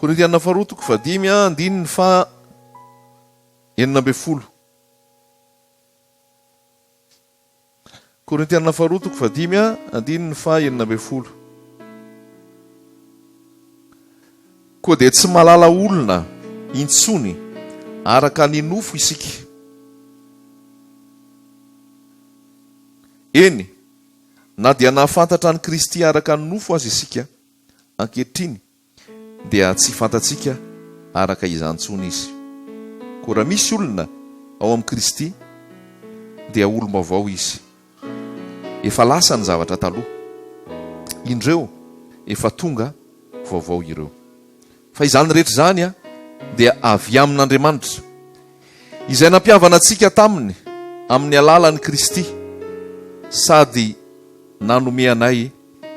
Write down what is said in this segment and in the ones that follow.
Korintianina faharoa toko fadimy andininy fa enina amby folo. Korintianina faharoa toko fadimy andininy fa enina amby folo. Koa dia tsy malala olona intsony araka ny nofo isika. Eny, na dia nahafantatra ny Kristy araka ny nofo azy isika ankehitriny, dia tsy fantatsika araka izany intsony izy. Koa raha misy olona ao amin'ny Kristy, dia olom-baovao izy. Efa lasa ny zavatra taloha, indreo efa tonga vaovao ireo. Fa izany rehetra izany dia avy amin'Andriamanitra, izay nampiavana antsika taminy amin'ny alalan'i Kristy, sady nanome anay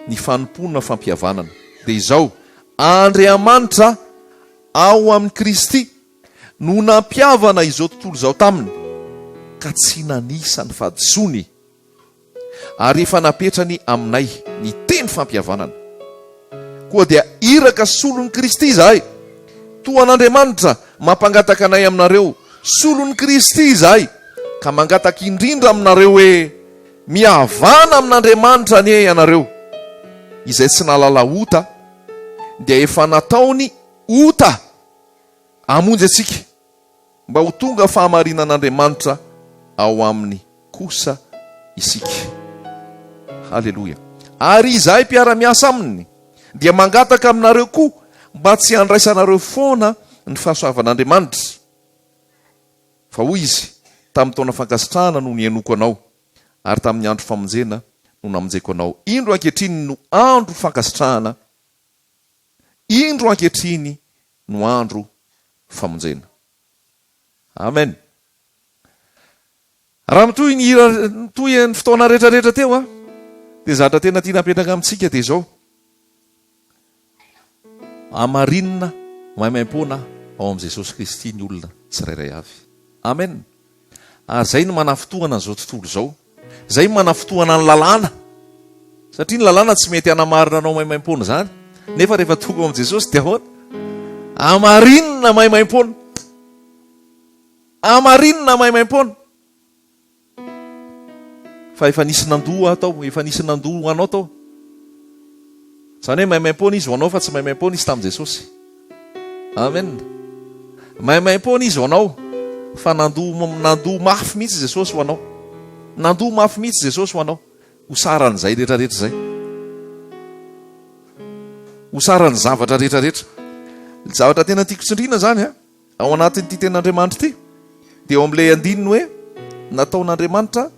ny fanompoana fampihavanana. Dia izao, Andriamanitra ao amin'ny Kristy no nampiavana izao tontolo izao taminy, ka tsy nanisa ny fahadisoany, ary efa napetrany aminay ny teny fampihavanana. Koa dia iraka solon'ny Kristy izahay, toa an'Andriamanitra mampangataka anay aminareo solon'ny Kristy izahay, ka mangataka indrindra aminareo hoe mihavana amin'Andriamanitra anie ianareo, izay tsy nalala ota, dia efa nataony ota hamonjy antsika, mba ho tonga fahamarinan'Andriamanitra ao aminy kosa isika. Halleloja. Ary izahay mpiara-miasa aminy dia mangataka aminareo koa mba tsy handraisanareo foana ny fahasoavan'Andriamanitra. Fa hoy izy, tamin'ny taona fankasitrahana no nianoko anao, ary tamin'ny andro famonjena no namonjeko anao. Indro ankehitriny no andro fankasitrahana, indro ankehitriny no andro famonjena. Amen. Raha mitoy ny fotoana rehetrarehetra teo dia zatra tena tia napetraka amintsika dia izao: amarinina maimaim-poana ao amin'i Jesosy Kristy ny olona tsirairay avy. Amen. Ary zay no manafotoana n'izao tontolo izao, zay manafotoana ny lalàna, satria ny lalàna tsy mety hanamarina anao maimaim-poana zany, nefa rehefa tonga ao amin'i Jesosy dia ahoana? Amarinina maimaim-poana, amarinina maimaim-poana. Fa efa nisy nandoa atao, efa nisy nandoa anao tao. Zany hoe maimaim-poana izy ho anao, fa tsy maimaim-poana izy tamin'i Jesosy. Amen. Maimaim-poana izy ho anao, fa nandoa mafy mihitsy Jesosy ho anao. Nandoa mafy mihitsy Jesosy ho anao. Ho saran'izay rehetrarehetra zay, ho saran'ny zavatra rehetrarehetra. Ny zavatra tena tiako tsindrina zany ao anatin'ity ten'Andriamanitra ity, dia ao amin'ilay andininy hoe nataon'Andriamanitra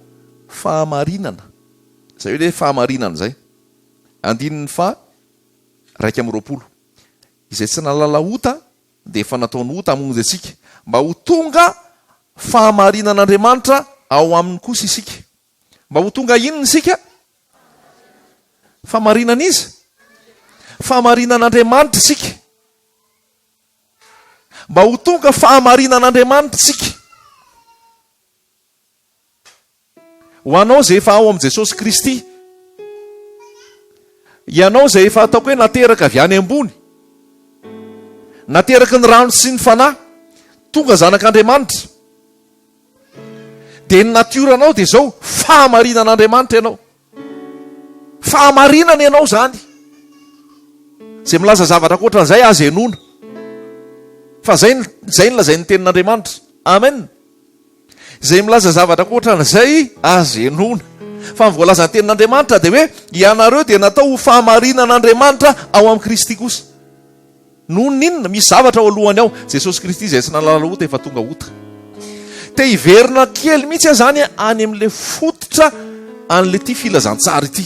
fahamarinana. Zay hoe fahamarinana zay. Andininy fa 1:20, izay tsy nalala ota dia efa nataony ota hamonjy antsika, mba ho tonga fahamarinan'Andriamanitra ao amin'ny kosa isika. Mba ho tonga inona isika? Fahamarinana izy, fahamarinan'Andriamanitra isika. Mba ho tonga fahamarinan'Andriamanitra isika. Ho anao zay efa ao amin'i Jesosy Kristy, ianao zay efa ataoko hoe nateraka avy any ambony, nateraka ny rano sy ny fanahy, tonga zanak'Andriamanitra, dia ny natioranao dia zao fahamarinan'Andriamanitra ianao. Fahamarinana ianao zany. Zay milaza zavatra ankoatran'izay azy enona, fa zay ny lazay ny tenin'Andriamanitra. Amen. Zay milaza zavatra ankoatran'izay azy enona, fa ny voalaza ny tenin'Andriamanitra dia hoe ianareo dia natao ho fahamarinan'Andriamanitra ao amin'ny Kristy kosa. Noho ninona? Misy zavatra ao alohany ao. Jesosy Kristy izay tsy nalala ota efa tonga ota. Te hiverina kely mihitsy zany any amin'ilay fototra an'ilay ty filazantsara ity.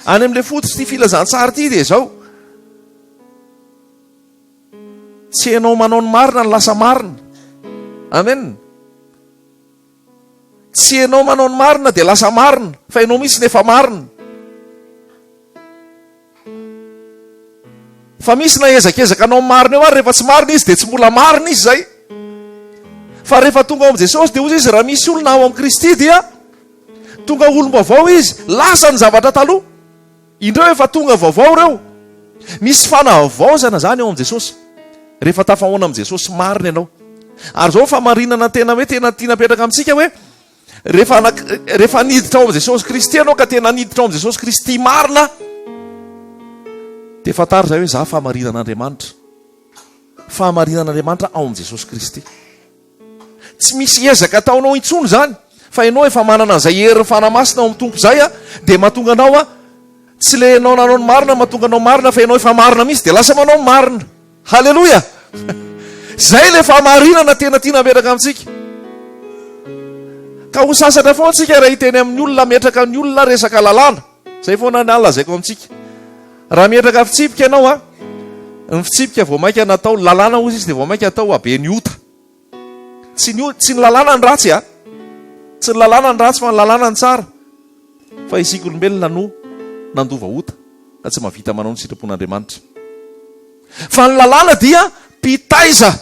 Any amin'ilay fototra ty filazantsara ity dia izao: tsy ianao manao ny marina ny lasa marina. Amen. Tsy ianao manao ny marina dia lasa marina, fa ianao mihitsy nefa marina. Fa misy nahezakezaka anao marina eo ary rehefa tsy marina izy dia tsy mbola marina izy zay. Fa rehefa tonga ao amin'i Jesosy dia ozy izy, raha misy olona ao amin'ny Kristy dia tonga olom-baovao izy, lasa ny zavatra taloha. Indreo efa tonga vaovao ireo. Misy fanavaozana zany ao amin'i Jesosy. rehefa tafahoana am' Jesosy marina ianao. Ary zao famarinana tena hoe tena tia napetraka amintsika hoe rehefa niditra ao am' Jesosy Kristy anao ka tena niditra ao am' Jesosy Kristy marina, de fantary zay hoe za fahamarinan'Andriamanitra. Fahamarinan'Andriamanitra ao am' Jesosy Kristy. Tsy misy ezaka ataonao intsony zany, fa ianao efa manana an'izay herin'ny fanamasina ao amin'ny tompo zay de mahatonga anao tsy le anao nanao ny marina mahatonga anao marina, fa ianao efa marina mihitsy de lasa manao marina. Halleloja. Zay le fahamarinana tena tia nametraka amintsika. Ka ho sasatra foana tsika raha hiteny amin'ny olona metraka ny olona resaka lalàna. Zay foana ny alina lazaiko amintsika. Raha metraka fitsipika ianao ny fitsipika vao mainka natao lalàna ozy izy de vao mainka atao abe ny ota. Tsy ny lalàna ny ratsy tsy ny lalàna ny ratsy fa ny lalàna ny tsara. Fa isika olombelona no nandova ota ka tsy mahavita manao ny sitrapon'Andriamanitra. Fa ny lalàna dia mpitaiza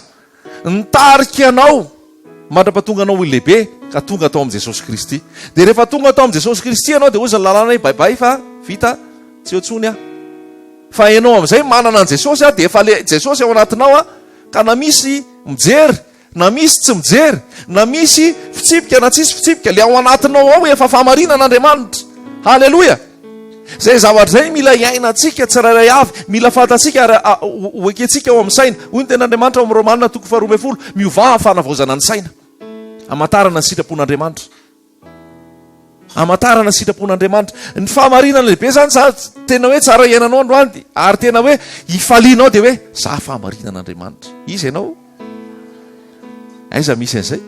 nitarika anao mandra-pahatonga anao lehibe ka tonga atao am' Jesosy Kristy. De rehefa tonga atao am' Jesosy Kristy anao de ozy ny lalàna hoe baibay fa vita tsy otsony fa ianao am'izay manana an' Jesosy de efa le Jesosy ao anatinao ka na misy mijery na misy tsy mijery, na misy fitsipika na tsisy fitsipika, le ao anatinao ao efa fahamarinan'Andriamanitra. Halleloja. Zay zavatra zay mila iainantsika tsirairay avy, mila fantatsika oekentsika ao amin'ny saina. Hoy ny ten'Andriamanitra ao amin'ny Romanina 12:12, miovà fanavaozana ny saina. Amatarana ny sitrapon'Andriamanitra. Amatarana ny sitrapon'Andriamanitra. Ny fahamarinana lehibe zany za tena hoe tsara iainanao androany, ary tena hoe ifalianao de hoe za fahamarinan'Andriamanitra. Izy ianao aiza misy an'izay?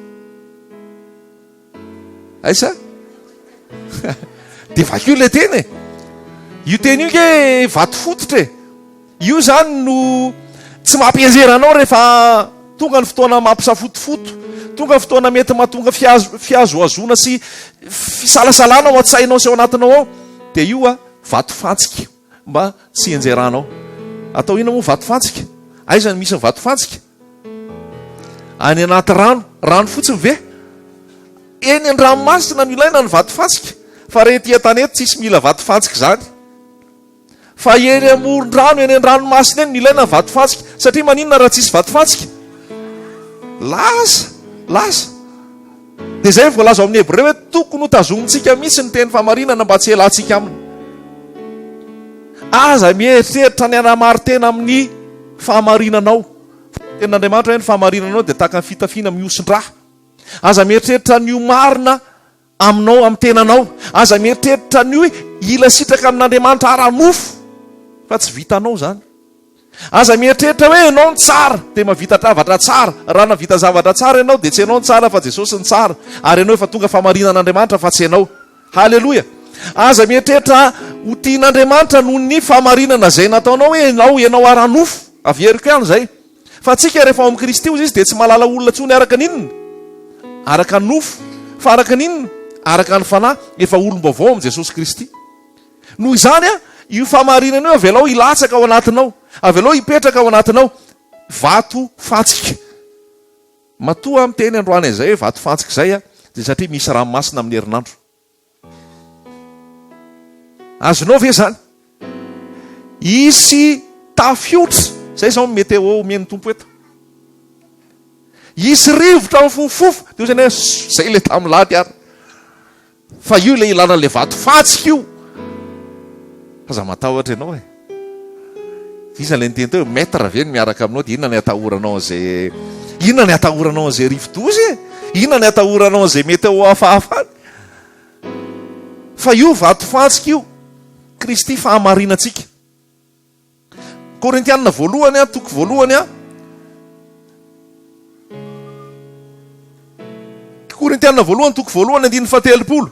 Aiza? De vakio le teny io teny io ke vato fototra io zany no tsy mampienjeranao rehefa tonga ny fotoana mampisafotofoto, tonga ny fotoana mety mahatonga fiazoazona sy fisalasalana ao an-tsainao sy ao anatinao ao, de io vato fantsika mba tsy enjeranao. Atao ina moa vato fantsika? Aiza ny misy ny vato fantsika? Any anaty rano fotsiny ve? Eny an-dranomasina milaina ny vato fantsika, fa rety an-tanety tsisy mila vato fantsika zany. Fa eny amoron-drano, eny an-dranomasina eny milaina ny vato fantsika, satria maninona raha tsisy vato fantsika? Lasa. De zay voalaza amin'ny Hebreo hoe tokony ho tazomintsika mihitsy ny teny fahamarinana mba tsy helantsika aminy. Aza mieritreritra ny anamary tena amin'ny fahamarinanao. Ten'Andriamanitra hoe ny fahamarinanao de tahaka ny fitafiana miosin-draha. Aza mieritreritra ny marina aminao amin'ny tenanao. Aza mieritreritra ny hoe ila sitraka amin'Andriamanitra ara-nofo, fa tsy vitanao zany. Aza mieritreritra hoe ianao ny tsara de mavita zavatra tsara. Raha navita zavatra tsara ianao de tsy ianao ny tsara fa Jesosy ny tsara, ary ianao efa tonga fahamarinan'Andriamanitra fa tsy ianao. Halleloja. Aza mieritreritra ho tian'Andriamanitra noho ny fahamarinana zay nataonao hoe ianao ara-nofo. Averiko ihany zay. Fa tsika rehefa ao amin'ny Kristy izy de tsy malala olona tsony araka ninona? Araka ny nofo. Fa araka ninona? Araka ny fanahy. Efa olom-baovao amin'ny Jesosy Kristy. Noho izany io fahamarinana io avelao ilatsaka ao anatinao, avelao hipetraka ao anatinao. Vato fantsika. Matoa amin'ny teny androany zay hoe vato fantsika zay de satria misy ranomasina amin'ny herinandro. Azonao ve zany? Isy tafiotra. Zay zao mety eo mieny tompo eto. Isy rivotra amin'ny fofofo de zany hoe zay le tamilady ary. Fa io le ilana le vato fantsika io. Fa za matahotra ianao Iza le niteny teo maître ve miaraka aminao de inona ny atahoranao an'izay inona ny atahoranao an'izay rivo-dozy inona ny atahoranao an'izay mety eo afahafany. Fa io vato fantsika io Kristy fahamarinantsika. Korintianina voalohany toko voalohany Korintianina voalohany toko voalohany 9:17.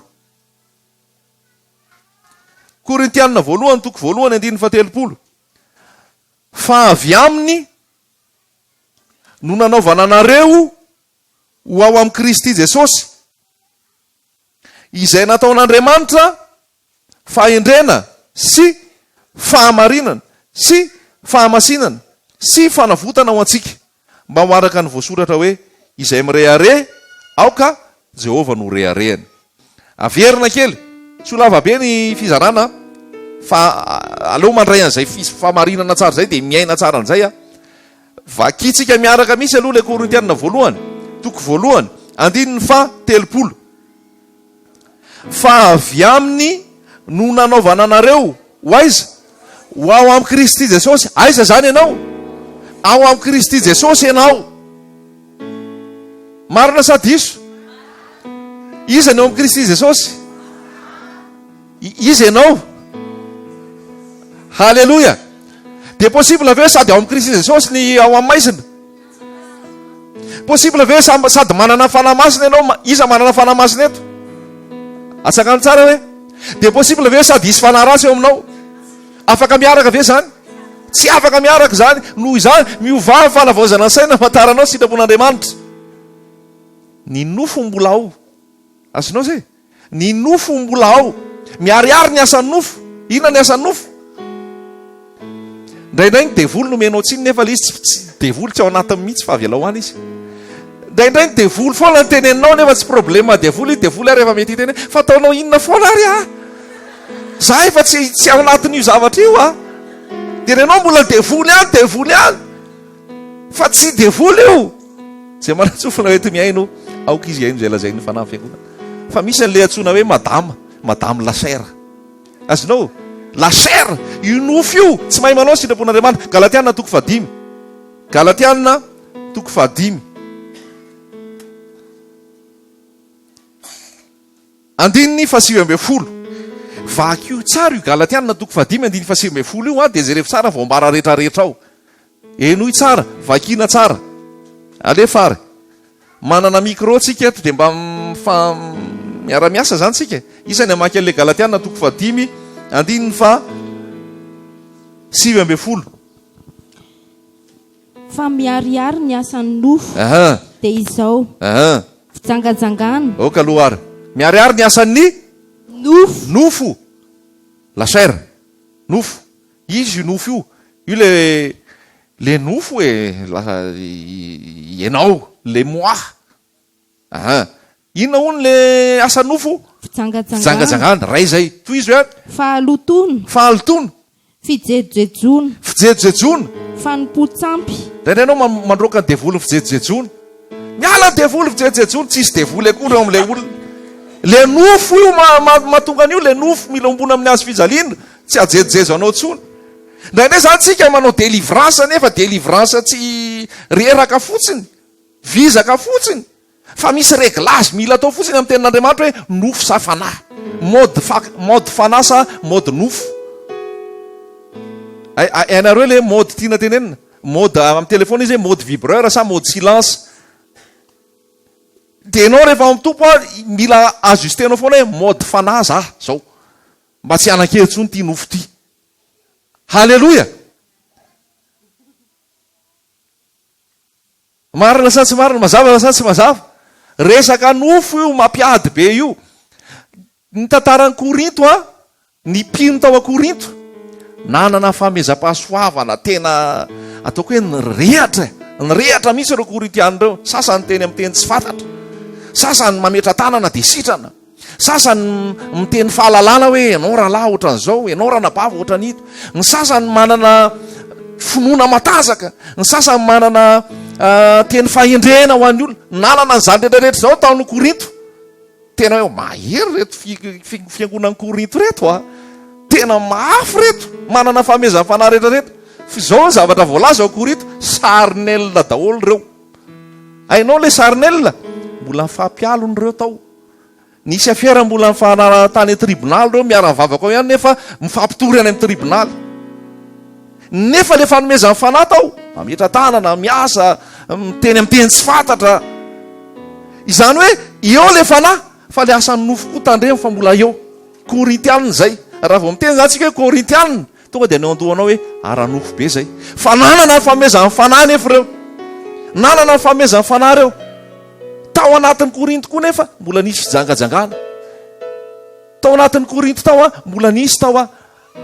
Korintianina voalohany toko voalohany 9:17. Fa avy aminy no nanaovana anareo ho ao amin'ny Kristy Jesosy, izay nataon'Andriamanitra fahendrena sy fahamarinana sy fahamasinana sy fanavotana ho antsika, mba ho araka ny voasoratra hoe izay mirehare aoka Jehova no reharehany. Averina kely solava be ny fizarana fa aleo mandray an'izay fahamarinana tsara zay de miaina tsara an'izay vakitsika miaraka misy aloha le Korintiana voalohany, toko voalohany, 9:30. Fa avy aminy no nanaovana anareo ho aiza? Ho ao amin'ny Kristy Jesosy. Aiza zany ianao? Ao amin'ny Kristy Jesosy ianao. Marina sa diso? Iza ny ao amin'ny Kristy Jesosy? Iza ianao? Halleluja. De possible ve sady ao amin'ny Kristy Jesosy ny ao amin'ny maizina? Possible ve sady manana fanahy masina ianao? Iza manana fanahy masina eto? Atsakany tsara hoe? De possible ve sady isy fanahy ratsy eo aminao? Afaka miaraka ve zany? Tsy afaka miaraka zany. Noho izany miovava falavozana saina mataranao sitrapon'Andriamanitra. Ny nofo mbola ao. Azonao zay? Ny nofo mbola ao. Miariary ny asan'ny nofo. Inona ny asan'ny nofo? Ndraindray ny devoly nomenao tsiny nefa le izy tsy devoly tsy ao anatiny mihitsy fa avy ala hoany izy. Ndraindray ny devoly foana ny teneninao nefa tsy problema devoly ary rehefa mety hiteny fa ataonao inona foana ary a? Za efa tsy ao anatin'io zavatra io a. Tenenao mbola devoly any. Fa tsy devoly io. Zay manatsofina hoe miaino aoka izy aino zay lazainy fanahy fiangonana. Fa misy an'le antsoina hoe madame lasera. Azonao? Lasera, io nofo io tsy mahay manao sitrapon'Andriamanitra. Galatiana 5:5. Galatiana 5:5. Andininy 7:10. Vaky io tsara io Galatiana 5:5 andininy 7:10 io a de zay rehefa tsara vao mbara rehetrarehetra ao. Eno i tsara, vakina tsara. Alefary. Manana micro tsika eto de mba miara-miasa zany tsika. Isany amaky an'le Galatiana 5:5 andininy 7:10. Fa miariary ny asan'ny nofo. De izao. Fijangajangana. Oka aloha miariary ny asan'ny nofo. Lasera. Nofo. Izy io nofo io. Io le nofo ianao, le moi. Inona hono le asan'ny nofo? Fijangajangana. Ray zay. Toy izy hoe? Fahalotono. Fijejojejono. Fanimpotsampy. Ndraindray anao mandroaka ny devoly fijejojejono. Miala ny devoly fijejojejono, tsy isy devoly akory eo amin'ilay olona. Le nofo io mahatonga an'io, le nofo milombona amin'ny hazo fijaliana, tsy ajejojejo anao tsony. Ndraindray zany tsika manao délivrance nefa délivrance tsy reraka fotsiny, vizaka fotsiny. Fa misy réglazy mila atao fotsiny amin'ny tenin'Andriamanitra hoe nofo sa fanahy. Mode fanahy sa mode nofo. Ianareo le mode tiana tenenina. Mode amin'ny telefona izy hoe mode vibreur sa mode silence. De enao rehefa amin'ny tompo mila ajustenao foana hoe mode fanahy zao. Mba tsy anankely tsony ty nofo ty. Halleluja. Marina sa tsy marina? Mazava sa tsy mazava? Resaka nofo io mampiady be io. Ny tantaran'ny Korinto ny mpino tao a Korinto nanana famezam-pahasoavana tena ataoko hoe nyrehatra misy ireo korintiana ireo. Sasany teny amin'ny teny tsy fantatra, sasany mametra tanana de sitrana, sasany miteny fahalalana hoe ianao rahalahy ohatran'izao, ianao ranabava ohatran'ito. Ny sasany manana finoana matazaka, ny sasany manana teny fahendrena ho an'ny olona. Nanana n'izany rehetrarehetra zao taon'ny Korinto. Tena hoe mahery reto fiangonan'ny Korinto reto a. Tena mafy reto, manana famezana fanahy rehetrarehetra. Zao zavatra voalaza ao Korinto, sarinelina daholo reo. Ainao le sarinelina? Mbola mifampialony reo tao. Nisy afiera mbola mifanara tany tribunal reo, miara-mivavaka ao ihany nefa mifampitory any amin'ny tribunal. Nefa le fanomezana fanahy tao, mametra tanana, miasa, miteny amin'ny teny tsy fantatra. Izany hoe eo le fanahy, fa le asan'ny nofo koa tandremo fa mbola eo. Korintianina zay. Raha vao miteny zany tsika hoe korintianina, tonga de anao andohanao hoe ara-nofo be zay. Fa nanana ny famezana fanahy nefa reo. Nanana ny famezana fanahy reo. Tao anatin'ny Korinto koa nefa mbola nisy fijangajangana. Tao anatin'ny Korinto tao mbola nisy tao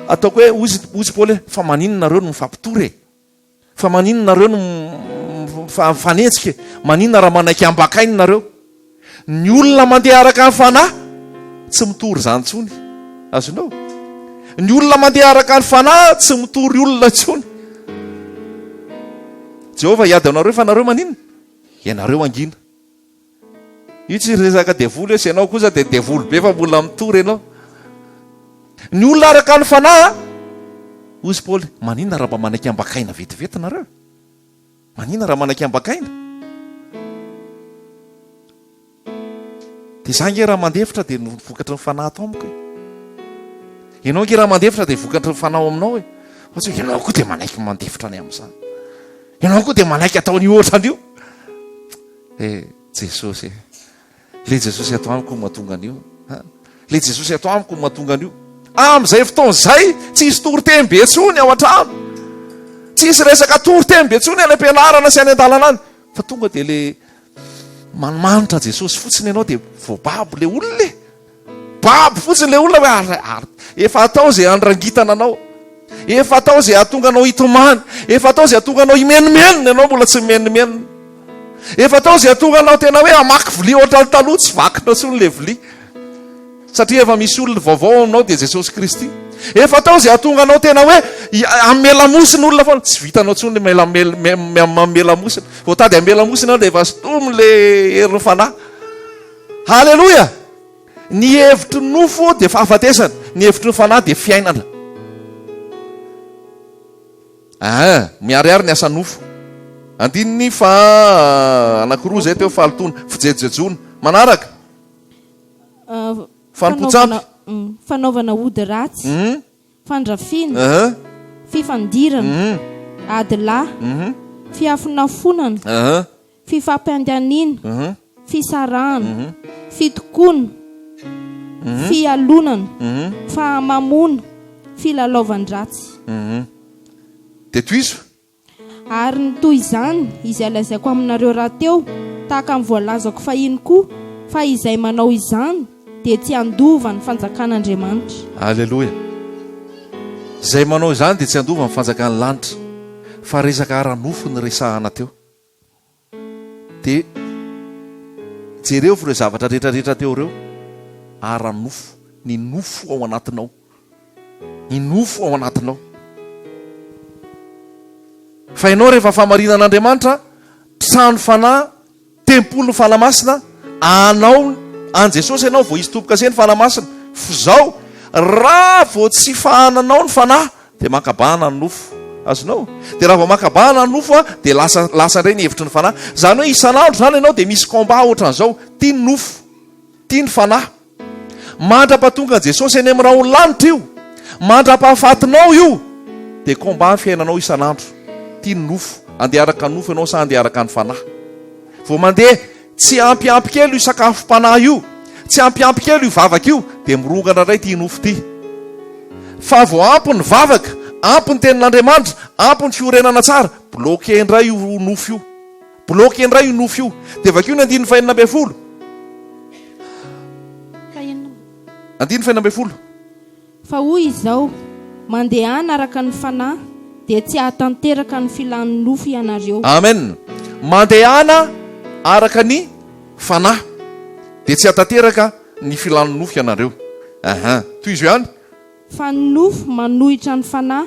ataoko hoe ozy Paoly fa maninona reo no mifampitory. Fa maninona reo no fanenjika. Maninona raha manaiky ambakainy nareo. Ny olona mandeha araka ny fanahy tsy mitory zany tsony. Azonao? Ny olona mandeha araka ny fanahy tsy mitory olona tsony. Jehova hiady anareo fa nareo maninona ianareo angina io tsy resaka devoly hoe sy ianao kosa dia devoly be fa mbola mitory ianao ny olona araka ny fanahy ozy Paoly maninona raha mba manaiky ambakaina vetivety nareo maninona raha manaiky ambakaina dia za nge raha mandefitra dia vokatry ny fanahy atao amiko ianao nge raha mandefitra dia vokatry ny fanahy aminao hoe fa ianao koa dia manaiky mandefitra ny amin'izany ianao koa dia manaiky atao ny ohatran'io Jesosy le Jesosy atao amiko mahatonga an'io le Jesosy atao amiko mahatonga an'io amin'izay fotoan'izay tsisy tory-tembe tsony ao an-trano tsisy resaka tory-tembe tsony any am-pianarana sy any an-dalana any fa tonga dia le manimanitra Jesosy fotsiny ianao dia voababo le olona le babo fotsiny le olona hoe efa atao zay andrangitana anao efa atao zay ahatonga anao hitomany efa atao zay ahatonga anao himenomenona ianao mbola tsy menomenona efa atao zay ahatonga anao tena hoe amaky vilia ohatran'ny taloha tsy vakinao tsony le vilia satria efa misy olona vaovao aminao dia Jesosy Kristy efa atao zay ahatonga anao tena hoe amelamosina olona foana tsy vitanao tsony mamelamosina vao tady amelamosina dia efa sotomy le herin'ny fanahy halleloia ny hevitry ny nofo dia fahafatesana ny hevitry ny fanahy dia fiainana miariary ny asa nofo andininy fa anakiroa zay teo fahalotona fijejejona manaraka fanompontsampy fanaovana ody ratsy fandrafiana fifandirana adilahy fiafinafonana fifampiandaniana fisarahana fitokona fialonana fahamamona filalaovan-dratsy dia toizo ary ny toy izany izay lazaiko aminareo raha teo tahaka amin'ny voalazako fahiny koa fa izay manao izany dia tsy andova ny fanjakan'Andriamanitra halleloia izay manao izany dia tsy andova ny fanjakan'ny lanitra fa resaka ara-nofo ny resahana teo dia jereo fa ireo zavatra rehetrarehetra teo ireo ara-nofo ny nofo ao anatinao ny nofo ao anatinao fa ianao rehefa famarinan'Andriamanitra trano fanahy tempolo ny fanamasina anao an Jesosy ianao vao izy tompoka zay ny fanamasina fa zao raha vao tsy fahananao ny fanahy dia makabahana ny nofo azonao dia raha vao makabahana ny nofo dia lasa indray ny hevitry ny fanahy zany hoe isan'andro zany ianao dia misy combat ohatran'izao tia ny nofo tia ny fanahy mandra-pahatonga an Jesosy any amin'raha olo-lanitra io mandra-pahafatinao io dia combat ny fiainanao isan'andro tia ny nofo andeha araka ny nofo ianao sa andeha araka ny fanahy vao mandeha tsy ampiampy kely io sakafo-panahy io tsy ampiampy kely io vavaka io dia mirongana ray tia nofo ty fa vao ampy ny vavaka ampy ny tenin'Andriamanitra ampy ny fiorenana tsara bloqué indray io nofo io bloqué indray io nofo io dia vakio ny andininy fahinana ambin'ny folo andininy fahinana ambin'ny folo fa hoy izao mandehana araka ny fanahy dia tsy ahatanteraka ny filan'ny nofo ianareo amen mandehana araka ny fanahy dia tsy ahatanteraka ny filan'ny nofo ianareo toy izy ihany fa ny nofo manohitra ny fanahy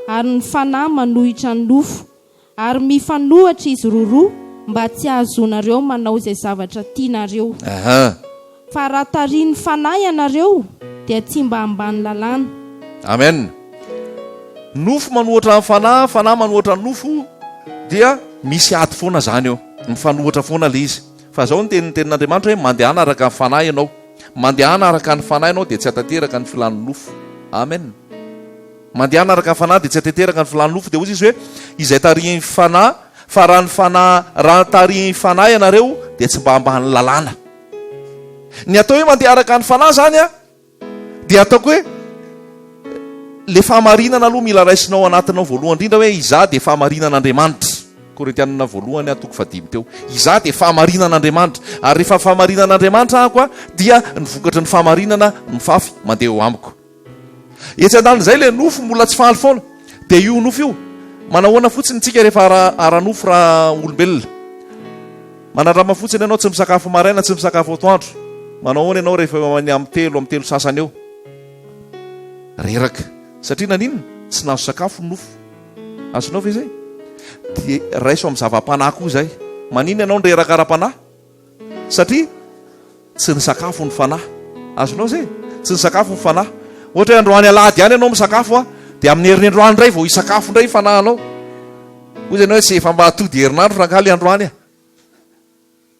ary ny fanahy manohitra ny nofo ary mifanohatra izy roa mba tsy ahazonareo manao izay zavatra tianareo fa raha tarian'ny fanahy ianareo dia tsy mba ambany lalàna amen nofo manohatra ny fanahy fanahy manohatra ny nofo dia misy ady foana zany eo mifanohatra foana le izy fa zao ny tenin'Andriamanitra hoe mandehana araka ny fanahy ianao mandehana araka ny fanahy ianao dia tsy atateraka ny filan'ny nofo amen mandehana araka ny fanahy dia tsy atateraka ny filan'ny nofo dia ozy izy hoe izay tarian'ny fanahy fa raha ny fanahy raha tarian'ny fanahy ianareo dia tsy mba ambany lalàna ny atao hoe mandeha araka ny fanahy zany dia ataoko hoe le fahamarinana aloha mila raisinao anatinao voalohany indrindra hoe izaho dia fahamarinan'Andriamanitra Korintianina voalohany toko 5 teo izaho dia fahamarinan'Andriamanitra ary rehefa fahamarinan'Andriamanitra ahako dia ny vokatry ny fahamarinana mifafy mandeha eo amiko etsy andanin'izay le nofo mbola tsy faly foana dia io nofo io manahoana fotsiny tsika rehefa ara-nofo raha olombelona manarama fotsiny ianao tsy misakafo maraina tsy misakafo atoandro manahoana ianao rehefa amin'ny telo sasany eo reraka satria naninona tsy nazo sakafo ny nofo azonao ve zay dia raiso amin'ny zava-panahy koa zay. Manino ianao nreraka ara-panahy? Satria tsy ny sakafo ny fanahy. Azonao zay? Tsy ny sakafo ny fanahy. Ohatra hoe androany alahady ihany ianao misakafo a, dia amin'ny herin'ny androany indray vao hisakafo indray fanahinao. Ozy ianao hoe tsy efa mba atody herinandro rangaly androany a.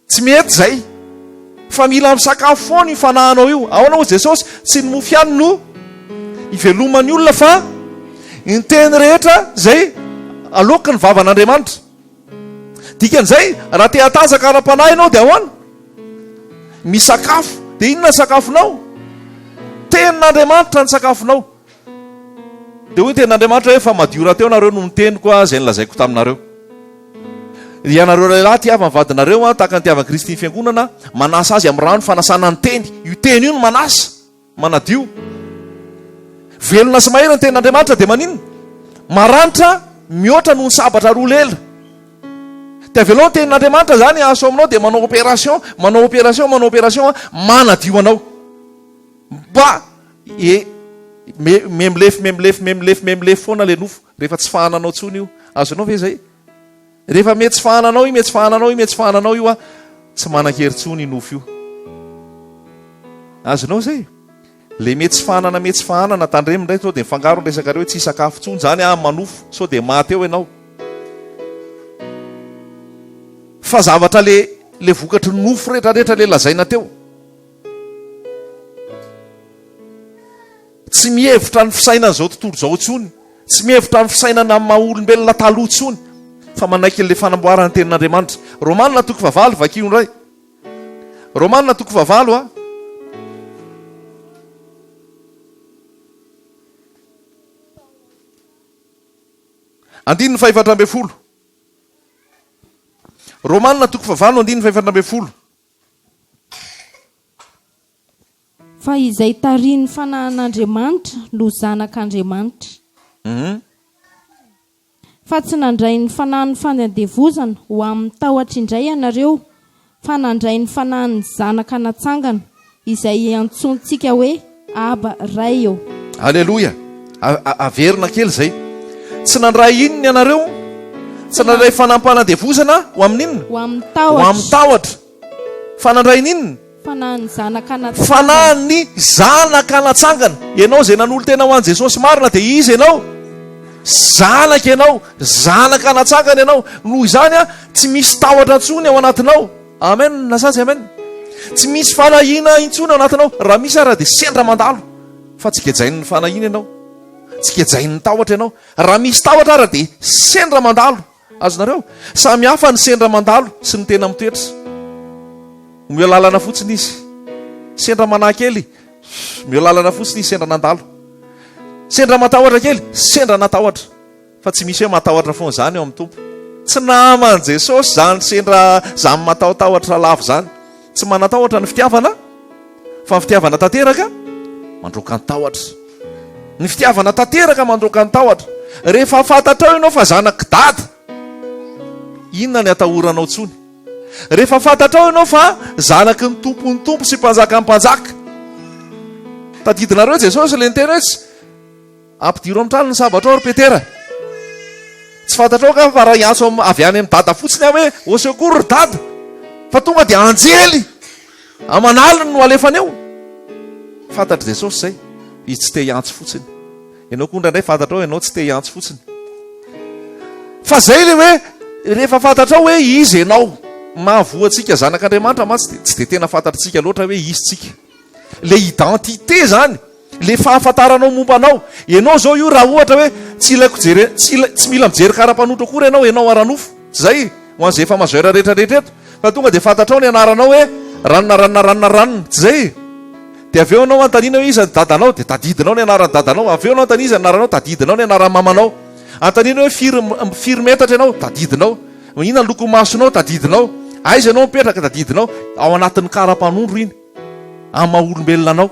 Tsy mety zay. Fa mila misakafo foana io fanahinao io. Ahoana hoy Jesosy? Tsy ny mofo ihany no ivelomany olona fa ny teny rehetra zay aloka ny vavan'Andriamanitra. Dikan'izay raha te hatazaka ara-panahy ianao dia ahoana? Misakafo. Dia inona ny sakafonao? Tenin'Andriamanitra ny sakafonao. Dia hoy tenin'Andriamanitra hoe fa madio rahateo nareo no miteny koa izay nilazaiko taminareo. Ianareo lehilahy tiava ny vadinareo a, tahaka ny tiavan'i Kristy ny fiangonana, manasa azy amin'ny rano fanasana ny teny. Io teny io no manasa, manadio. Velona sy mahery ny tenin'Andriamanitra dia manino? Maranitra mihoatra noho ny sabatra roa lela. Dia velona ny tenin'Andriamanitra zany aso aminao dia manao opération, manadio anao. Ba memilefy foana le nofo rehefa tsy fahananao tsony io. Azonao ve zay? Rehefa mety tsy fahananao io a, tsy manan-kery tsony nofo io. Azonao zay? Le mety tsy fahanana tandremo indray sao dia mifangaro ny resaka reo hoe tsy sakafo tsony zany manofo, sao dia maty eo ianao. Fa zavatra le vokatry ny nofo rehetrarehetra le lazaina teo. Tsy mihevitra ny fisainana zao tontolo zao tsony. Tsy mihevitra ny fisainana maha-olombelona taloha tsony. Fa manaiky le fanamboarany tenin'Andriamanitra. Romanina 9 vakio ndray. Romanina 9 a. Andininy 7. Romanina 9 andininy 7. Fa izay tarian'ny fanahin'Andriamanitra no zanak'Andriamanitra. Fa tsy nandray ny fanahin'ny fanadevozana ho amin'ny tahotra indray ianareo, fa nandray ny fanahin'ny zanaka natsangana izay antsontsika hoe Aba ray eo. Alleluia. Averina kely zay. Tsy nandray inona ianareo? Tsy nandray fanampanadevozana ho amin'inona? Ho amin'ny tahotra. Fa nandray ninona? Fanahin'ny zanaka natsangana. Ianao zay nanolo tena ho an'i Jesosy marina dia izy ianao. Zanaka ianao, zanaka natsangana ianao. Noho izany a, tsy misy tahotra intsony ao anatinao. Amen, nasazy amen. Tsy misy fanahina intsony ao anatinao. Raha misy ara dia sendra mandalo. Fa tsy kejainy ny fanahina ianao, tsy kejainy ny tahotra ianao. Raha misy tahotra ara dia sendra mandalo. Azonareo? Samy hafa ny sendra mandalo sy ny tena mitoetra. Mio lalana fotsiny izy, sendra manahakely, mio lalana fotsiny izy, sendra nandalo. Sendra matahotra kely, sendra natahotra. Fa tsy misy hoe matahotra foana zany eo amin'ny tompo. Tsy naman'i Jesosy zany sendra zany matahotahotra lavo zany. Tsy manatahotra ny fitiavana, fa ny fitiavana tanteraka mandroaka ny tahotra. Ny fitiavana tanteraka mandroaka ny tahotra. Rehefa fantatrao ianao fa zanaky dada, inona ny atahoranao tsony? Rehefa fantatrao ianao fa zanaky ny tompo sy mpanjaka ny mpanjaka. Tadidinareo Jesosy le niteny hoe ampidiro amin'ny trano ny sabatra ao ry Petera. Tsy fantatrao ka fa raha hiantso avy any amin'ny dada fotsiny aho hoe au secours ry dada, fa tonga dia anjely amanaliny no alefany eo. Fantatry Jesosy zay, izy tsy te hiantso fotsiny. Ianao koa indraindray fantatrao ianao tsy te hiantso fotsiny. Fa zay le hoe rehefa fantatrao hoe izy ianao, mahavoatsika zanak'Andriamanitra matsy tsy dia tena fantatritsika loatra hoe izy tsika. Le identité zany, le fahafantaranao mombanao. Ianao zao io raha ohatra hoe tsy mila mijery kara-panotra koa ianao, ianao ara-nofo. Tsy zay ho an'izay efa mazoera rehetrarehetra eto, fa tonga dia fantatrao ny anaranao hoe ranona. Tsy zay. Dia avy eo anao antaniana hoe iza ny dadanao, dia tadidinao ny anaran'ny dadanao. Avy eo anao antaniana iza ny anaranao, tadidinao ny anaran'ny mamanao. Antaniana hoe firy metatra ianao, tadidinao. Inona ny loko masonao, tadidinao. Aiza ianao mipetraka, tadidinao. Ao anatin'ny kara-panondro iny, amin'ny maha-olombelona anao.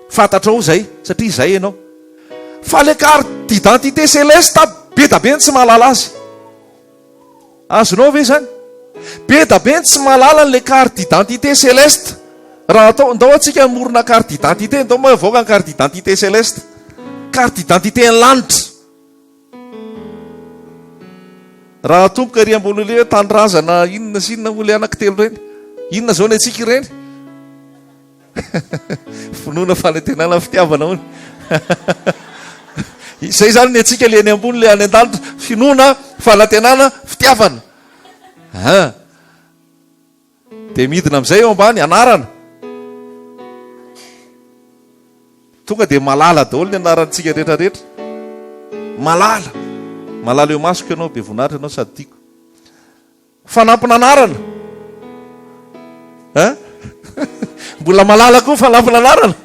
Fantatrao zay, satria zay ianao. Fa le carte d'identité céleste be da be ny tsy mahalala azy. Azonao ve zany? Be da be ny tsy mahalala le carte d'identité céleste. Raha ndao atsika morona carte d'identité, ndao mavoaka ny carte d'identité céleste, carte d'identité ny lanitra. raha tompoka ry ambolo le hoe tandrazana inona sy inona ole anankitelo reny, inona zao ny atsika ireny finoana fanantenana fitiavana hony izay zany ny atsika le ny ambony le any an-danitra, finoana fanantenana fitiavana de midina am'izay eo ambany anarana, tonga de malala daholo ny anarantsika rehetrarehetra, malala eo masoko ianao, be vonahitra ianao sady tiako, fanampinanarana mbola malala koa fanampinanarana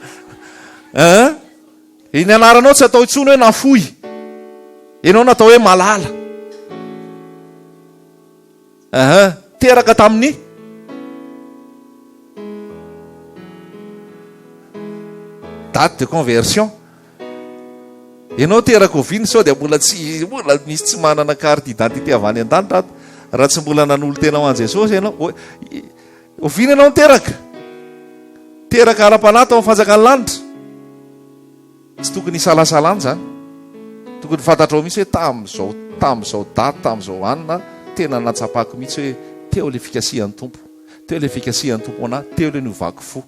iny anaranao tsy atao itsony hoe nafoy, ianao natao hoe malala teraka tamin'ny date de conversion, ianao teraka oviny sao de mbola misy tsy manana carte d'identité avy any an-danitra raha tsy mbola nanolo tena ho an Jesosy ianao, oviny ianao teraka ara-panahy tao amin'ny fanjakany lanitra, tsy tokony isalasalany zany, tokony fantatrao mihitsy hoe tam'izao daty tam'izao anina tena natsapako mihitsy hoe teo le fikasihan'ny tompo, teo le fikasihan'ny tompo anahy, teo le niovako fo.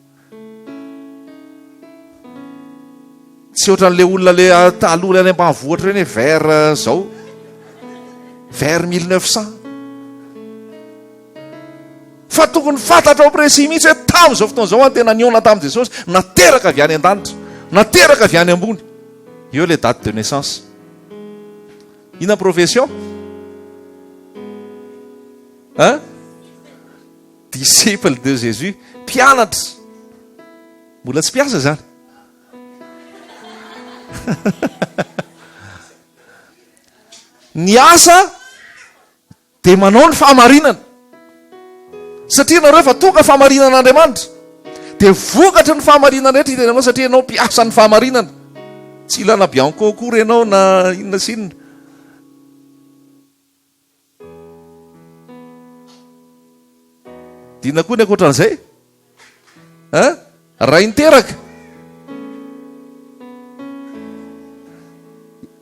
Tsy ohatran'le olona le alola any ambanivohatra reny hoe vers zao, vers 1900, fa tokony fantatrao précis mihitsy hoe tam'izao fotoan'izao any tena niona tamin'i Jesosy, nateraka avy any an-danitra, nateraka avy any ambony, eo le date de naissance. Ina profession disciple de Jésus, mpianatra, mbola tsy mpiasa zany ny asa de manao ny fahamarinana, satria nareo efa tonga fahamarinan'Andriamanitra, de vokatra ny fahamarinana rehetra hitanao, satria ianao mpiasa ny fahamarinana, tsy ilana bianco kory ianao na inona sy inona. Dina koa ny akoatran'izay raha interaka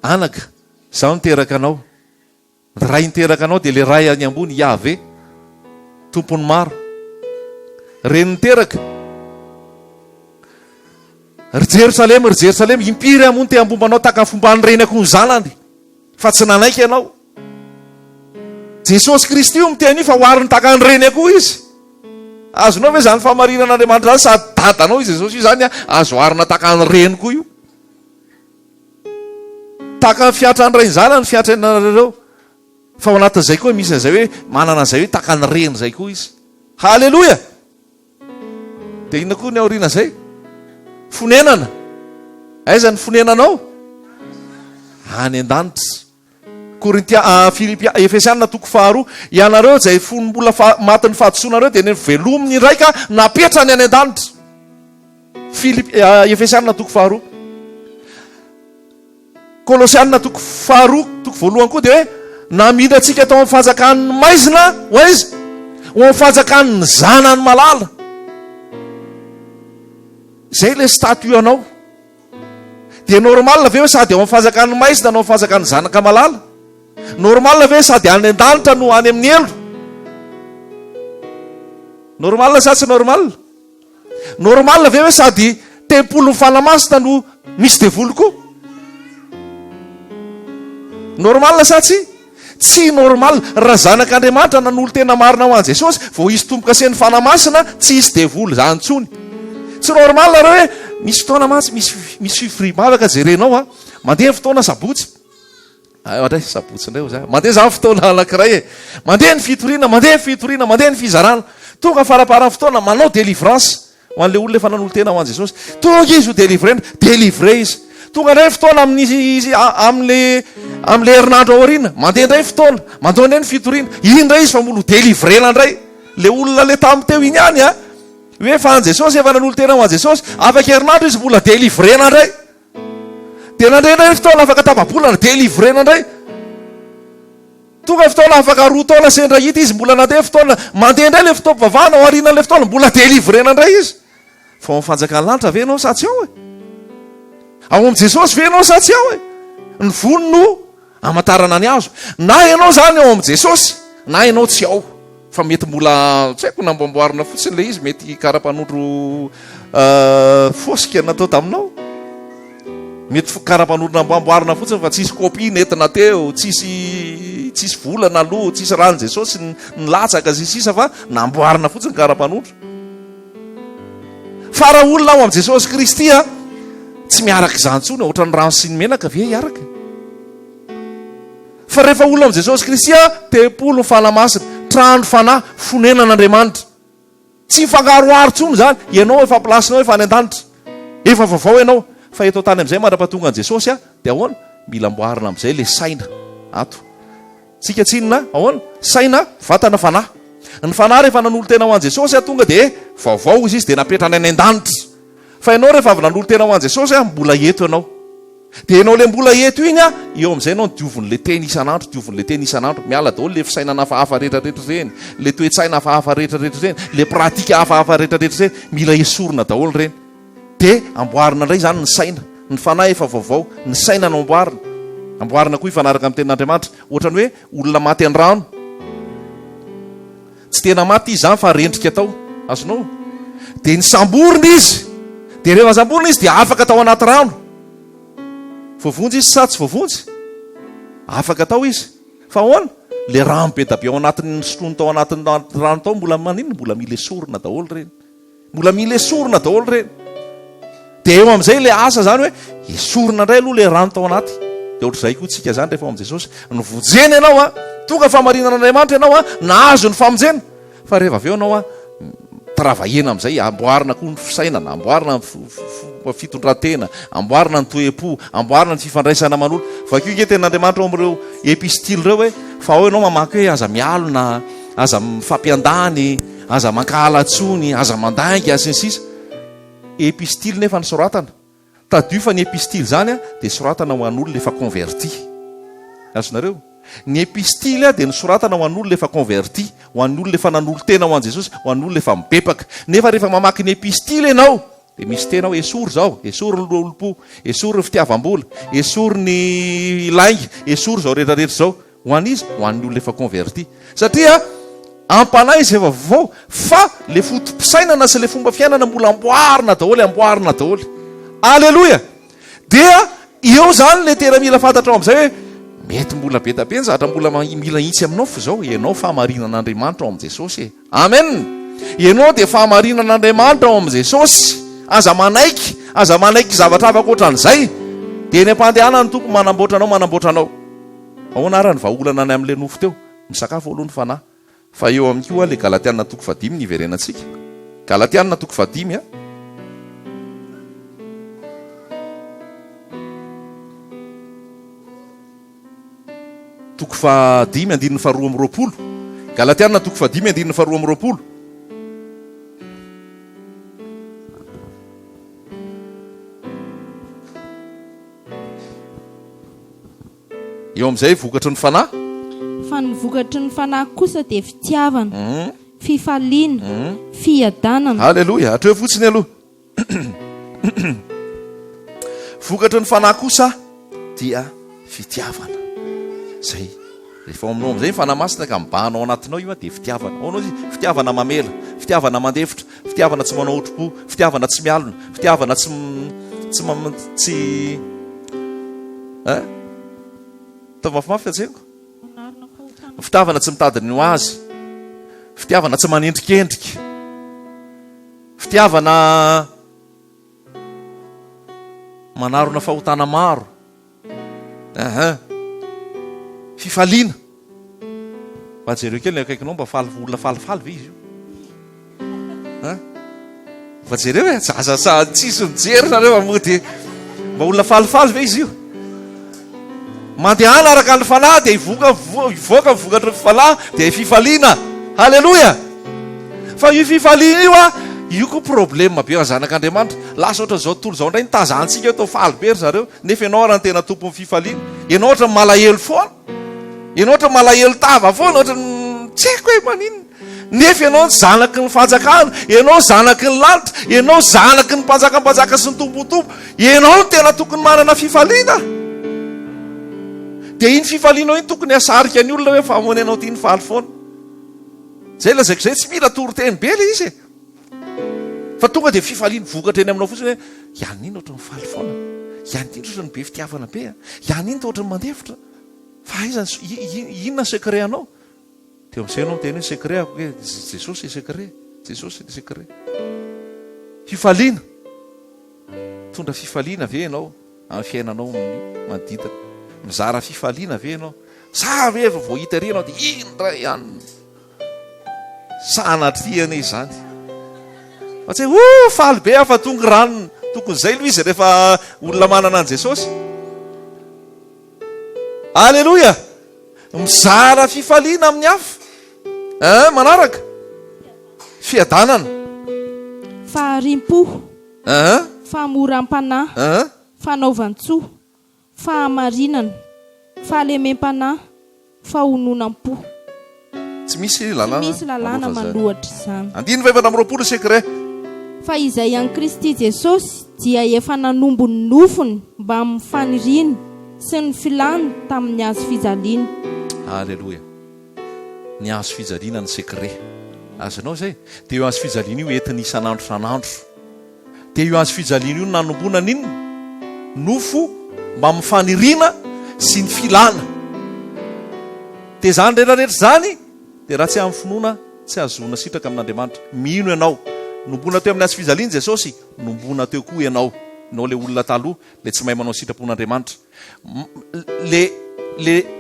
anaka zaho niteraka anao, raha interaka anao de le ray any ambony Yahvé tompony maro, reny niteraka ry Jerosalema impiry amony te ambombanao taka fomban'ny reny akoho ny zanany, fa tsy nanaiky ianao. Jesosy Kristy io miteny fa hoariny taka ny reny akoho izy, azonao ve zany fahamarinan'Andriamanitra zany, sady dadanao izy Jesosy io zany azo hoarina taka ny reny koa io, taka ny fiatra ny ray ny zanany fiatra nareo, fa ao anatin'izay koa misy an'izay hoe manana an'izay hoe taka ny reny zay koa izy. Halleloja. De inona koa ny aoriana zay? Fonenana. Aiza ny fonenanao? Any an-danitra. Efesianina 4:2, ianareo zay fony mbola matin'ny fahadisoanareo de velominy raika napetrany any an-danitra. Efesianina 4:2. Kolosianina 4:2 koa de hoe namidra antsika tao amin'ny fanjakan'ny maizina ho aiza? Ho amin'ny fanjakan'ny zanany malala. Zay le statut anao. De normal ve hoe sady ao amin'ny fanjakan'ny maizina no amin'ny fanjakan'ny zanaka malala? Normal ve sady any an-danitra no any amin'ny elo? Normal sa tsy normal? Normal ve hoe sady tempolo fanamasina no misy devoly koa? Normal sa tsy? Tsy normal. Raha zanak'Andriamanitra nanolo tena marina ho an Jesosy, vao izy tomboka sen'ny fanamasina tsy isy devoly zany tsony. Tsy normal raha hoe misy fotoana matsy misy fifrimavaka jerenao mandeha fotoana sabotsy. Ohatray sabotsy indray za. Mandeha zany fotoana anankiray mandeha ny fitoriana, mandeha ny fizarana. Tonga faraparany fotoana manao délivrance ho an'le olona efa nanolo tena ho an Jesosy. Tonga izy ho délivré izy. Tonga indray fotoana amin'le herinandro aoriana, mandeha indray fotoana, mandeha indray ny fitoriana. Iny indray izy fa molo délivrena indray. Le olona le tamin'ny teo iny ihany hoe fa an Jesosy efa nanolo tena ho an Jesosy, afaka herinandro izy mbola délivrena indray. De nandray indray fotoana afaka tapa-bolana, délivrena indray. Tonga fotoana afaka roa taona sendra hita izy mbola nandeha fotoana, mandeha indray le fotoam-bavahana ao aorianan'le fotoana, mbola délivrena indray izy. Fa amin'ny fanjakan'ny lanitra ve ianao sa tsy ao ao amin'i Jesosy ve ianao sa tsy ao ny vono no amatarana ny azo na ianao zany ao am' jesosy na ianao tsy ao fa mety mbola tsy haiko namboamboarina fotsiny le izy mety kara-panondro fosika natao taminao mety kara-panondro namboamboarina fotsiny fa tsisy kopia nentina teo tsisy volana aloha tsisy rano jesosy nylatsaka zisisa fa namboarina fotsiny kara-panondro fa raha olona ao am' jesosy kristy a tsy miaraka izantsony ohatra ny rano sy ny menaka ve hiaraka fa rehefa olona am' jesosy kristy a tempolo ny fanamasina trano fanahy fonenan'andriamanitra tsy fangaroaro tsony zany ianao efa plasinao efa any an-danitra efa vaovao ianao fa eto tany am'izay mara-patonga an' jesosy a dia ahoana mila amboarina am'izay le saina ato tsika tsinona ahoana saina vatana fanahy ny fanahy rehefa nanolo tena ho an' jesosy a tonga de vaovao izy dia napetrany any an-danitra fa ianao rehefa avy nanolo tena ho an' jesosy a mbola eto ianao dia ianao le mbola eto iny a eo am'izay anao diovon'le teny isan'andro diovon'le teny isan'andro miala daholo le fisainana hafahafa rehetrarehetra reny le toe-tsaina hafahafa rehetrarehetra reny le pratika hafahafa rehetrarehetra reny mila esorina daholo reny dia amboarina indray zany ny saina ny fanahy efa vaovao ny saina no amboarina koa ifanaraka amin'ny tenin'andriamanitra ohatrany hoe olona maty an-drano tsy tena maty izy zany fa rendrika tao azonao dia ny samborina izy dia rehefa samborina izy dia afaka tao anaty rano voavonjy izy sa tsy voavonjy afaka tao izy fa ahoana le rano be da be ao anatin'ny sotrony tao anatin'ny rano tao mbola maninona mbola mila esorina daholo reny mbola mila esorina daholo reny dia eo am'izay le asa zany hoe esorina indray aloha le rano tao anaty dia ohatr'izay koa tsika zany rehefa am' jesosy nyvonjena ianao a tonga famarinan'andriamanitra ianao a nahazo ny famonjena fa rehefa aveo anao a travahena am'izay amboarina koa ny fisainana amboarina ny fitondrantena amboarina ny toe-po amboarina ny fifandraisana manolo vakeo ke tenin'andriamanitra ao am'ireo epistily reo hoe fa ao ianao mamaky hoe aza mialona aza mifampiandany aza mankahalatsony aza mandainga sy ny sisa epistily nefa ny soratana tadio fa ny epistily zany a dia soratana ho an'olona efa converti azonareo ny epistily a dia nysoratana ho an'olona efa converti ho an'olona efa nanolo tena ho an' jesosy ho an'olona efa mibepaka nefa rehefa mamaky ny epistily ianao dia misy tena ho esory zao esory ny olom-po esory ny fitiavam-bola esory ny laingy esory zao rehetrarehetra zao ho an'izy ho an'ny olona efa converti satria ampanahy izy efa vao fa le fotom-pisainana sy le fomba fiainana mbola amboarina daholy alleloia dia eo zany le tena mila fantatra ao am'izay hoe mety mbola be tabe ny zatra mbola mila itsy aminao fa zao ianao fahamarinan'andriamanitra ao am' jesosy amen ianao dia fahamarinan'andriamanitra ao am' jesosy aza manaiky zavatra afaka ohatran'izay dia ny ampandehanany ny tompo manamboatra anao ahoana ara ny vaolana any am'le nofo teo misakafo aloha ny fanahy fa eo amin'ny koa le galatiana toko 5 ny iverenantsika galatiana toko 5 a toko 5 andininy faharoa amby roapolo galatiana toko 5 andininy faharoa amby roapolo eo am'izay vokatry ny fanahy fa ny vokatry ny fanahy kosa dia fitiavana fifaliana fiadanana halleloia atreo fotsiny aloha vokatry ny fanahy kosa dia fitiavana zay rehefa aminao am'izay fanahy masina ka mibahanao anatinao io a dia fitiavana aonao izy fitiavana mamela fitiavana mandefitra fitiavana tsy manao otroko fitiavana tsy mialona fitiavana tsy tavafimafy fiatseko fitiavana tsy mitadiny ho azy fitiavana tsy manendrikendrika fitiavana manarona fahotana maro fifaliana fa jereo kely akaikinao mba olona falifaly ve izy io fa jereo hoe zazasa tsisy mijery nareo amody mba olona falifaly ve izy io mandehana araka ny fanahy dia ivoaka vokatry fifalahy dia fifaliana halleloia fa io fifaliana io a io koa problema be zanak'andriamanitra lasa ohatra zao tontolo zao indray nitazantsika tao faly be ry zareo nefa ianao raha ny tena tompony fifaliana ianao ohatra malahelo foana ianao ohatra malahelo tava foana ohatra tsy haiko hoe maninona nefa ianao zanaky ny fanjakana ianao zanaky ny lanitra ianao zanaky ny mpanjakampanjaka sy ny tompotompo ianao no tena tokony manana fifaliana dia iny fifalianao iny tokony asarika ny olona hoe famonenao ty ny faly foana. Zay lazaiko zay tsy mila toroteny be le izy fa tonga dia fifaliana vokatra eny aminao fotsiny hoe ihany iny ohatry ny faly foana, ihany iny ohatry ny be fitiavana be, ihany iny ohatry ny mandefitra. Fa inona secret anao? Dia amin'izay anao miteny hoe secret ako hoe Jesosy e secret, Jesosy le secret. Fifaliana, tondra fifaliana ve ianao amin'ny fiainanao manodidina? Mizara fifaliana ve ianao? Sa ve vao hita ery ianao dia indra ihany sanatriana izany? Fa tsy hoe faly be afa tonga ranony, tokony izay loha izy rehefa olona manana an Jesosy. Alleloia! Mizara fifaliana amin'ny hafa. Manaraka fiadanana, faharimpo, fahamoram-panahy, fanaovan-tsoa, fahamarinana, fahalemem-panahy, fahononam-po. Tsy misy lalàna manohatra izany. 9:20 secret. Fa izay an Kristy Jesosy dia efa nanombo ny nofony mba amin'ny faniriany sy ny filany tamin'ny hazo fijaliana. Alleloia. Ny hazo fijaliana ny secret. Azonao zay? Dia io hazo fijaliana io entiny isan'andro san'andro. Dia io hazo fijaliana io nanomboana n'inona? Nofo mba amin'ny faniriana sy ny filana. Dia zany rehetrarehetra zany dia raha tsy amin'ny finoana tsy azoana sitraka amin'Andriamanitra. Mino ianao nombona teo amin'ny hazo fijaliana Jesosy, nombona teo koa ianao le olona taloha le tsy mahay manao sitrapon'Andriamanitra.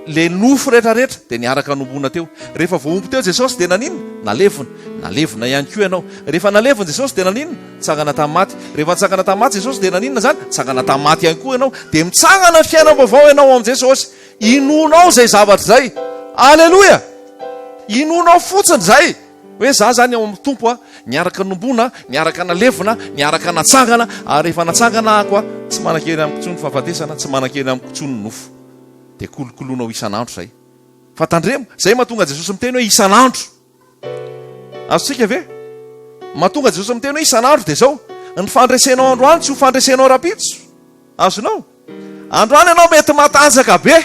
Le nofo rehetrarehetra dia niaraka nombona teo. Rehefa voaomby teo Jesosy dia nanina? Nalevona ihany koa ianao. Rehefa nalevona Jesosy dia nanina? Tsangana tamin'ny maty. Rehefa nitsangana tamin'ny maty Jesosy dia nanina zany? Tsangana tamin'ny maty ihany koa ianao. Dia mitsangana fiainam-baovao ianao amin'ny Jesosy. Inonao zay zavatra zay. Alleloia! Inonao fotsiny zay hoe za zany ao amin'ny tompo niaraka nombona, niaraka nalevona, niaraka natsangana, ary rehefa natsangana ako tsy manan-kely amin'ny kotsony fahafatesana, tsy manan-kely amin'ny kotsony nofo. Dia kolokoloanao isan'andro zay. Fa tandremo, zay mahatonga Jesosy miteny hoe isan'andro. Azontsika ve? Mahatonga Jesosy miteny hoe isan'andro dia zao, ny fandresenao androany tsy ho fandresenao rapitso. Azonao? Androany ianao mety matanjaka be,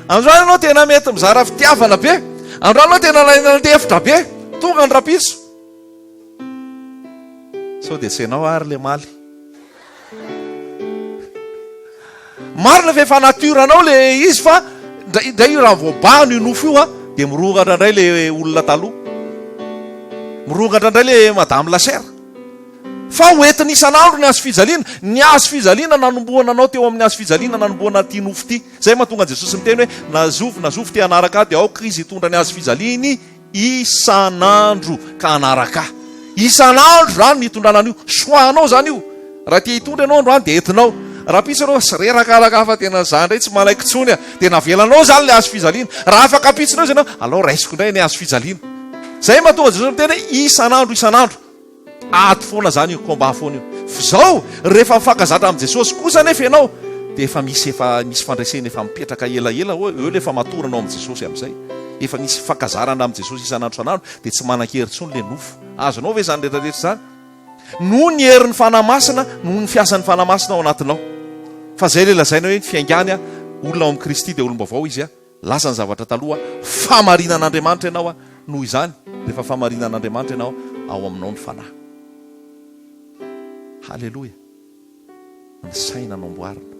androany ianao tena mety mizara fitiavana be, androany ianao tena nandefitra be, tonga ny rapitso. Sao dia tsenao ary le maly. Marina fa efa natiranao le izy fa ndray raha voabahano io nofo io dia mirongatra indray le olona taloha, mirongatra indray le madame Lasera. Fa hoentiny isan'andro ny hazo fijaliana. Ny hazo fijaliana nanomboana anao teo amin'ny hazo fijaliana, nanomboana ty nofo ty. Zay mahatonga Jesosy miteny hoe nazovy ty anaraka dia ao Kristy hitondra ny hazo fijaliany isan'andro ka anaraka. Isan'andro zany nitondrana an'io. Soanao zany io. Raha tia hitondra ianao androany dia entinao. Raha pisy anao sy rerakaraka fa tena zany ndray tsy malaiky tsony dia navelanao zany le hazo fijaliana. Raha afaka apitsinao izy ianao, alao raisiko indray ny hazo fijaliana. Zay mahatonga Jesosy miteny hoe isan'andro. Ato foana zany io, komba foana io. F'izao rehefa mifankazatra amin'ny Jesosy kosa nefa ianao dia efa misy fandresena efa mipetraka elaela eo le efa matoranao amin'ny Jesosy amin'izay. Efa misy fankazarana amin'ny Jesosy isan'andro dia tsy manan-kery tsony le nofo. Azonao ve zany rehetrarehetra zany? No ny herin'ny fanamasina, no ny fiasan'ny fanamasina ao anatinao. Fa zay le lazaina hoe ny fiaingany olona ao amin'ny Kristy dia olom-baovao izy lasa ny zavatra taloha famarinan'Andriamanitra ianao noho izany rehefa famarinan'Andriamanitra ianao ao aminao ny fanahy. Halleloia. Ny saina namboarina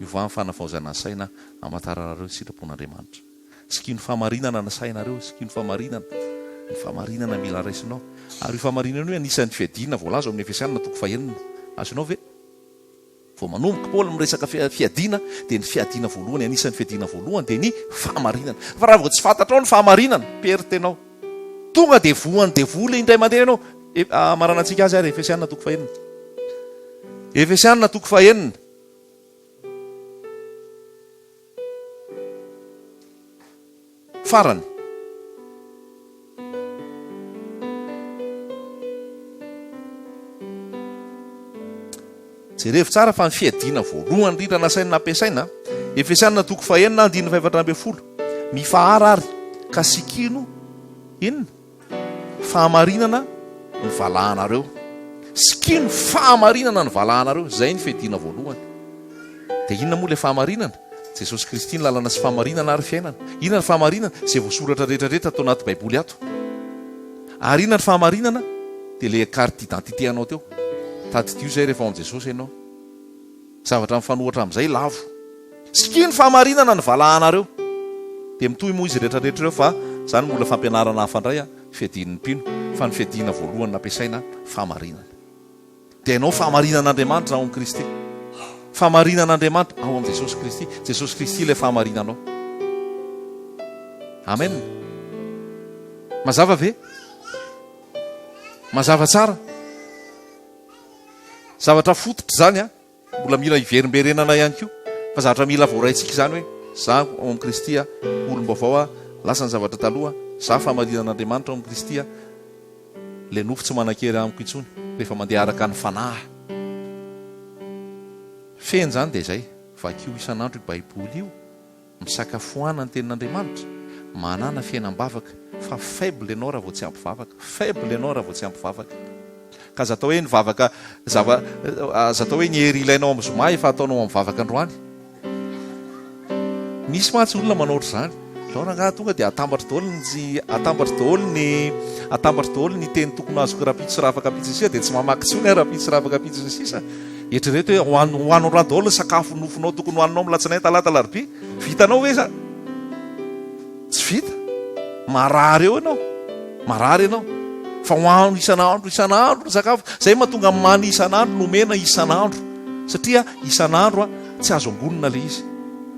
iovaha ny fanavaozana ny saina amatarareo sitrapon'Andriamanitra. Sikino famarinana ny sainareo, sikino famarinana mila raisinao. Ary io famarinana io anisan'ny fiadiana voalaza amin'ny Efesianina 4:9. Azonao ve? Vao manomboka Paoly miresaka fiadiana dia ny fiadiana voalohany, anisan'ny fiadiana voalohany dia ny famarinana. Fa raha vao tsy fantatrao ny famarinana, peritenao. Tonga dia voany dia vola indray mandeha ianao. Maranantsika azy ary Efesianina 4:9. Efesianina 4:9. Farany. Jerevy tsara fa ny fiadiana voalohany indrindra nasaina nampiasaina. Efesianina 4:9 (4:7-10). Mifahara ary ka sikino inona? Fahamarinana ny valahanareo. Sikino fahamarinana ny valahanareo. Zay ny fiadiana voalohany. Dia inona moa le fahamarinana? jesosy kristy ny lalana sy fahamarinana ary fiainana. Inona ny fahamarinana? Zay voasoratra rehetrarehetra atao anaty baiboly ato. Ary inona ny fahamarinana? dia le carte d'identité anao teo. Tadidio zay rehefa ao Jesosy ianao. Zavatra mifanohatra amin'izay lavo. Sikia ny fahamarinana ny valahanareo. Dia mitohy moa izy rehetrarehetra ireo fa zany mbola fampianarana hafandray fiadian'ny mpino fa ny fiadiana voalohany nampiasaina fahamarinana. Dia ianao fahamarinan'Andriamanitra ao amin'ny Kristy. Fahamarinan'Andriamanitra ao amin'ny Jesosy Kristy. Jesosy Kristy ilay fahamarinanao. Amen. Mazava ve? Mazava tsara. Zavatra fototra zany mbola mila hiverimberenana ihany koa. Fa zavatra mila voaraintsika zany hoe za ao amin'ny Kristy olom-baovao lasa ny zavatra taloha, za fahamarinan'Andriamanitra ao amin'ny Kristy le nofo tsy manan-kery amiko intsony rehefa mandeha araka ny fanahy. Feny zany dia zay. Vakio isan'andro io baiboly io, misakafoana ny tenin'Andriamanitra, manana fiainam-bavaka. Fa faible ianao raha vao tsy ampivavaka. Faible ianao raha vao tsy ampivavaka. Ka aza atao hoe ny vavaka aza atao hoe ny hery ilainao amin'ny zoma efa ataonao amin'ny vavaka androany. Misy mahatsy olona manao ohatr'izany. Laoranga tonga dia atambatra daholo ny teny tokony azoko rapitso sy rafaka pitso sisa dia tsy mamaky tsony rapitso sy rafaka pitso sisa. Eritrereto hoe hoanao raha daholo ny sakafo nofonao tokony hoaninao milatsinainy talata larobia. Vitanao hoe za? Tsy vita. Marary eo ianao. Marary ianao. Fa hoano isan'andro ny sakafo. Zay mahatonga mamy isan'andro nomena isan'andro. Satria isan'andro tsy azo ambonina le izy.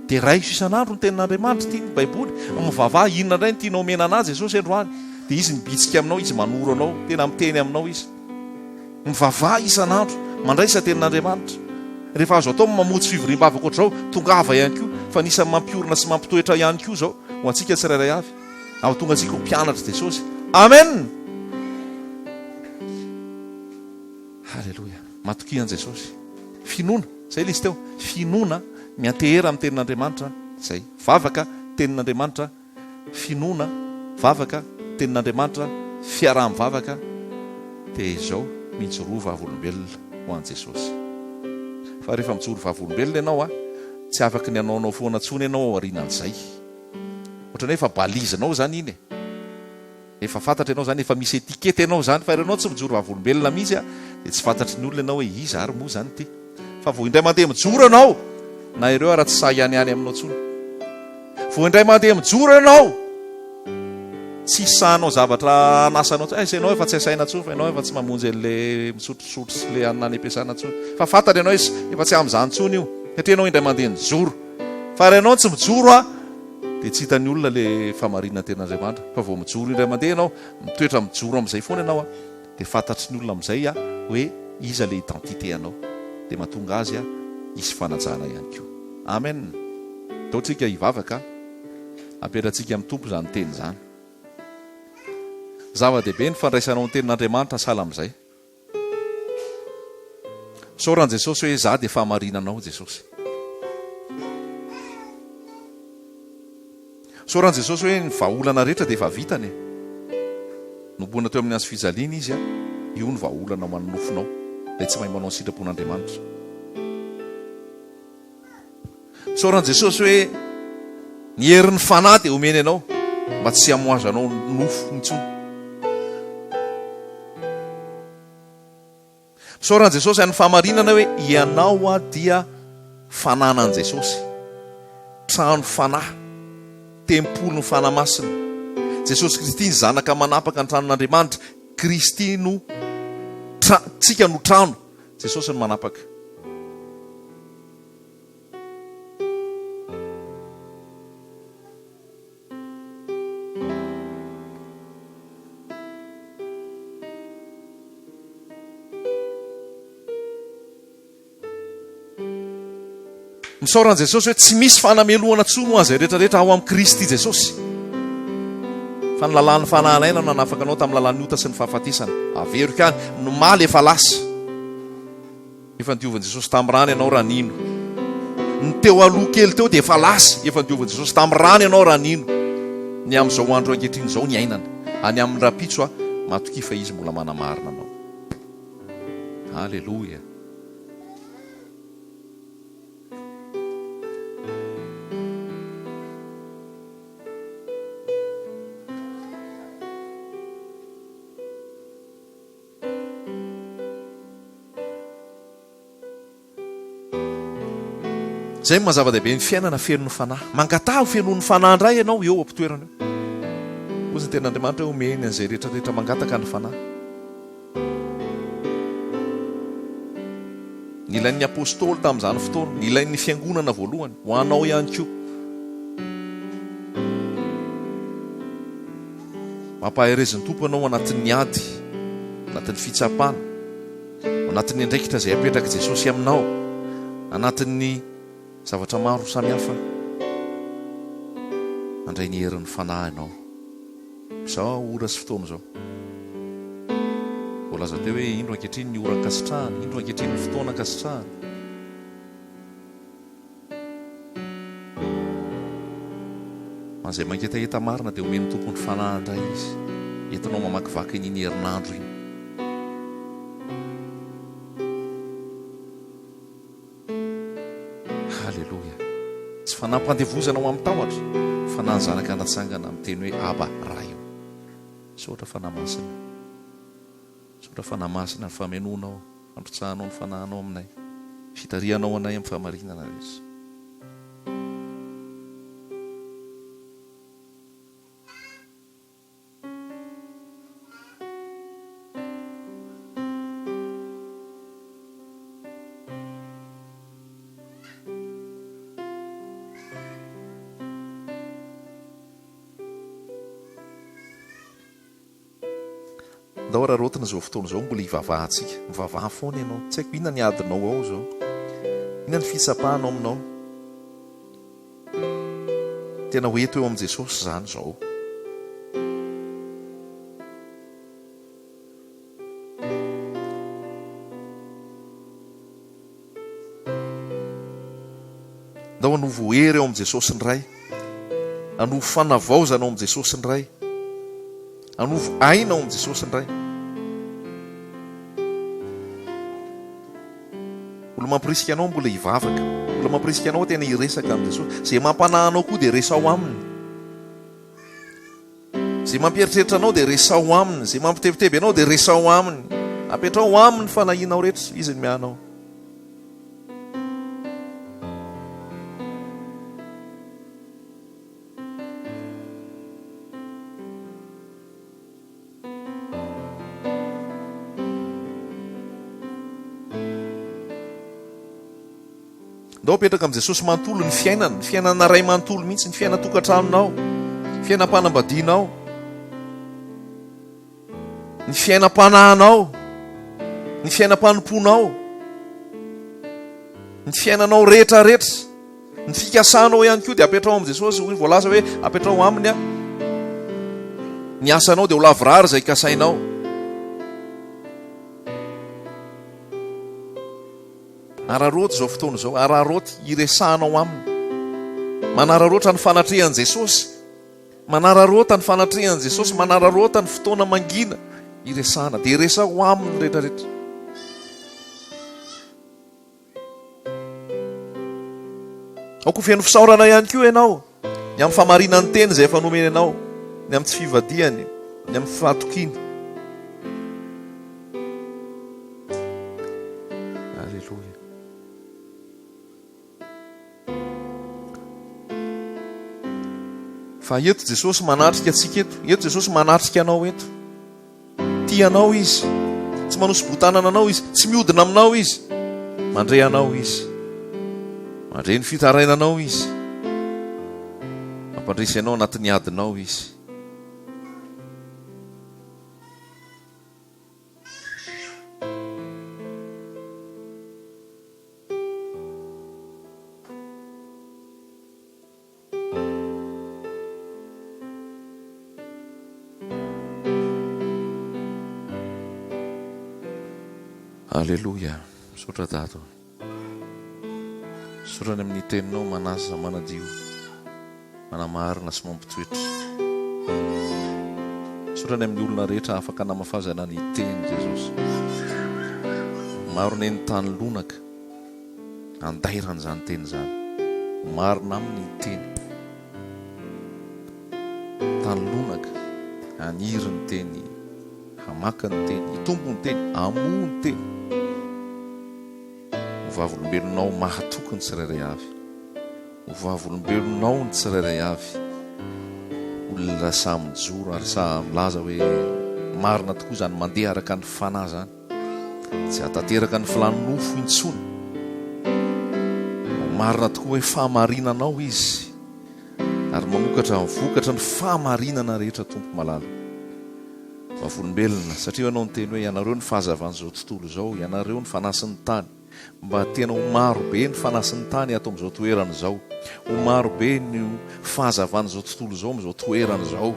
Dia raiso isan'andro ny tenin'Andriamanitra tia ny baiboly. Mivavah inona indray ny tianao omena anazy Jesosy androany. Dia izy mibitsika aminao, izy manoro anao, tena miteny aminao izy. Mivavah isan'andro, mandraisa tenin'Andriamanitra. Rehefa azo atao mamotsy fivoriam-bavaka ohatr'izao, tongava ihany koa. Fa nisany mampiorina sy mampitoetra ihany koa zao ho antsika tsirairay avy. Ao tonga antsika ho mpianatra Jesosy. Amen. Halleluja. Matokian Jesosy. Finoana. Zay izy teo. Finoana miantehera amin'ny tenin'Andriamanitra. Zay. Vavaka tenin'Andriamanitra. Finoana. Vavaka tenin'Andriamanitra. Fiaraha-mivavaka. Dia izao mijoro vavolombelona ho an'i Jesosy. Fa rehefa mijoro vavolombelona ianao tsy afaka ny anaonao foana tsony ianao ao aorianan'izay. Ohatran'ny hoe efa balizinao zany iny. Efa fantatra ianao zany, efa misy etikety ianao zany, fa ianao tsy mijoro vavolombelona mihitsy dia tsy fantatry ny olona ianao hoe iza ary moa zany ty. Fa vao indray mandeha mijoro ianao, na ireo ara tsy sahy ihany aminao tsony. Vao indray mandeha mijoro ianao, tsy sahanao zavatra anasanao tsony. Ianao efa tsy asaina tsony, fa ianao efa tsy mamonjy an'le misotrosotro sy le anina any ampiasana tsony. Fa fantatra ianao efa tsy amin'izany tsony io. Satria ianao indray mandeha mijoro. Fa raha ianao tsy mijoro dia tsy hitan'ny olona le fahamarinana tenin'Andriamanitra. Fa vao mijoro indray mandeha ianao, mitoetra mijoro amin'izay foana ianao dia fantatry ny olona amin'izay hoe iza le identité anao. Dia mahatonga azy isy fanajana ihany koa. Amen. Taotsika hivavaka, amperantsika amin'ny tompo izany teny izany. Zava-dehibe ny fandraisanao ny tenin'Andriamanitra sala amin'izay. Saoran'i Jesosy hoe za dia fahamarinanao Jesosy. Saoran'i Jesosy hoe ny vahaolana rehetra dia efa vitany. Nomboana teo amin'ny azy fijaliana izy io ny vahaolana manonofinao. Dia tsy mahay manao ny sitrapon'Andriamanitra. Saoran'i Jesosy hoe ny herin'ny fanahy dia omeny ianao mba tsy hamoazo anao nofo intsony. Saoran'i Jesosy any fahamarinana hoe ianao dia fananan Jesosy. Trano fanahy, tempolo ny fanamasina. Jesosy Kristy ny zanaka manapaka ny tranon'Andriamanitra. Kristy no tsika no trano. Jesosy no manapaka. Misaoran'i Jesosy hoe tsy misy fanamelohana tsony ho azy rehetrarehetra ao amin'ny Kristy Jesosy. Fa ny lalàn'ny fanahanaina no nanafaka anao tamin'ny lalàn'ny ota sy ny fahafatesana. Avero ka no maly efa lasa. Efa ndiovan'i Jesosy tamin'ny rano ianao raha nino. Ny teo aloha kely teo dia efa lasa. Efa ndiovan'i Jesosy tamin'ny rano ianao raha nino. Ny amin'izao andro ankehitriny izao ny ainana. Any amin'ny rapitso matoki fa izy mbola manamarina anao. Halleluja. zay mazava-dehibe ny fiainana fenon'ny fanahy. Mangataho fenon'ny fanahy indray ianao eo ampitoerana eo. Ozy ny ten'Andriamanitra omeny an'izay rehetrarehetra mangataka ny fanahy. Ny ilain'ny apôstôly tamin'izany fotoana, ny ilain'ny fiangonana voalohany, ho anao ihany koa. Mampaherezin'ny tompo anao anatin'ny ady, anatin'ny fitsapana, anatin'ny andraikitra izay apetraka Jesosy aminao, anatin'ny zavatra maro samihafa. Andray ny herin'ny fanahy ianao. Izao ora sy fotoana izao. Voalaza teo hoe indro ankehitriny ny ora kasitrahana, indro ankehitriny ny fotoana kasitrahana. Izay manketaheta marina dia omeny tompony fanahy indray izy. Entinao mamakivaky iny herinandro iny. Halleloja. Tsy fanampandevozana ho amin'ny tahotra, fanahy ny zanaka natsangana amin'ny teny hoe Aba Raio. Saotra fanahy masina. Saotra fanahy masina ny famenoanao, fampitsahanao ny fanahinao aminay. Fitarianao anay amin'ny fahamarinana rehetra. Ndao raha rotina izao fotoana izao mbola hivavahantsika. Mivavaha foana ianao. Tsy haiko inona ny adinao ao izao. Inona ny fitsapahanao aminao. Tena hoeto eo amin'i Jesosy izany izao. Ndao hanovo hery eo amin'i Jesosy ndray. Hanovo fanavaozana ao amin'i Jesosy ndray. Hanovo aina ao amin'i Jesosy ndray. Olo mampirisika anao mbola hivavaka. Olo mampirisika anao tena hiresaka amin'i Jesosy. Zay mampanahanao koa dia resao aminy. Zay mampieritreritra anao dia resao aminy. Zay mampitebiteby anao dia resao aminy. Apetrao aminy fanahinao rehetra, izy ny mianao. Ndao petraka amin'i Jesosy manontolo ny fiainana ray manontolo mihitsy, ny fiainatokantranonao, fiainam-panambadianao, ny fiainam-panahinao, ny fiainam-panomponao, ny fiainanao rehetrarehetra, ny fikasanao ihany koa dia apetrao amin'i Jesosy. Hoy voalaza hoe apetrao aminy a. Ny asanao dia ho lavrary izay kasainao. Araroty izao fotoana izao, araroty iresahanao aminy. Manararota ny fanatrehan'i Jesosy. Manararota ny fanatrehan'i Jesosy, manararota ny fotoana mangina. Iresahana, dia iresao aminy rehetrarehetra. Ao koa feno fisaorana ihany koa ianao. Ny amin'ny famarinan'ny teny izay efa nomeny ianao. Ny amin'ny tsy fivadiany, ny amin'ny fahatokiny. Halleluja. Fa eto Jesosy manatrika antsika eto. Eto Jesosy manatrika anao eto. Tianao izy. Tsy manosy-botanana anao izy. Tsy mihodina aminao izy. Mandre anao izy. Mandre ny fitarainanao izy. Mampandresy anao anatin'ny adinao izy. Halleluja. Sotra dato. Sotrany amin'ny teninao manasa, manadio, manamarina sy mampitoetra. Sotrany amin'ny olona rehetra afaka namafazana ny teny Jesosy. Maro ny tany lonaka andairan' izany teny izany. Marina amin'ny teny. Tany lonaka aniry ny teny, hamaka ny teny, hitombo ny teny, amoa ny teny. Vavolombelonao mahatokony tsirairay avy. ho vavolombelonao ny tsirairay avy olona samy joro ary sa milaza hoe marina tokoa zany mandeha araka ny fanahy zany tsy hatateraka ny filanonofo intsony marina tokoa hoe fahamarinanao izy ary mamokatra mivokatra ny fahamarinana rehetra tompo malala vavolombelona satria anao ny teny hoe ianareo ny fahazavan'izao tontolo zao ianareo ny fanasin'ny tany mba tena ho maro be ny fanasin'ny tany ato am'izao toerana zao ho maro be ny fahazavan'izao tontolo zao am'izao toerana zao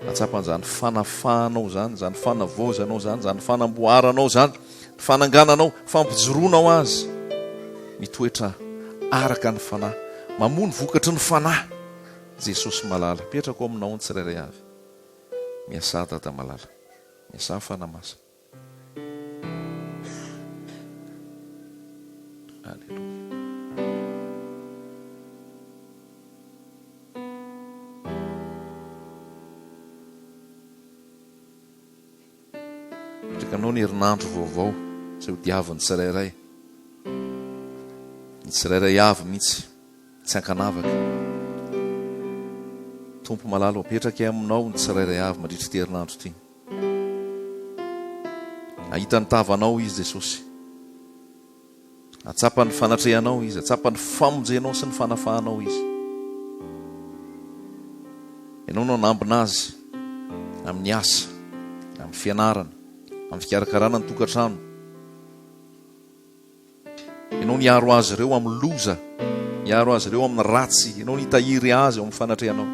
atsapan'izany fanafahanao zany zany fanavozanao zany zany fanamboaranao zany fanangananao fampijoroanao azy mitoetra araka ny fanahy mamono vokatry ny fanahy Jesosy malala petrako aminao ny tsirairay avy miasa dada malala miasa fanamasa Alleluia. Anao ny herinandro vaovao izay ho diavin'ny tsirairay ny tsirairay avy mihitsy tsy ankanavaka tompo malala apetraka aminao ny tsirairay avy mandritra ty herinandro ty ahita ny tavanao izy Jesosy atsapa ny fanatrehanao izy atsapa ny famonjenao sy ny fanafahanao izy ianao no anambina azy amin'ny asa amin'ny fianarana amin'ny fikarakarana ny tokantrano ianao ny aro azy ireo amin'ny loza iaro azy ireo amin'ny ratsy ianao ny tahiry azy eo amin'ny fanatrehanao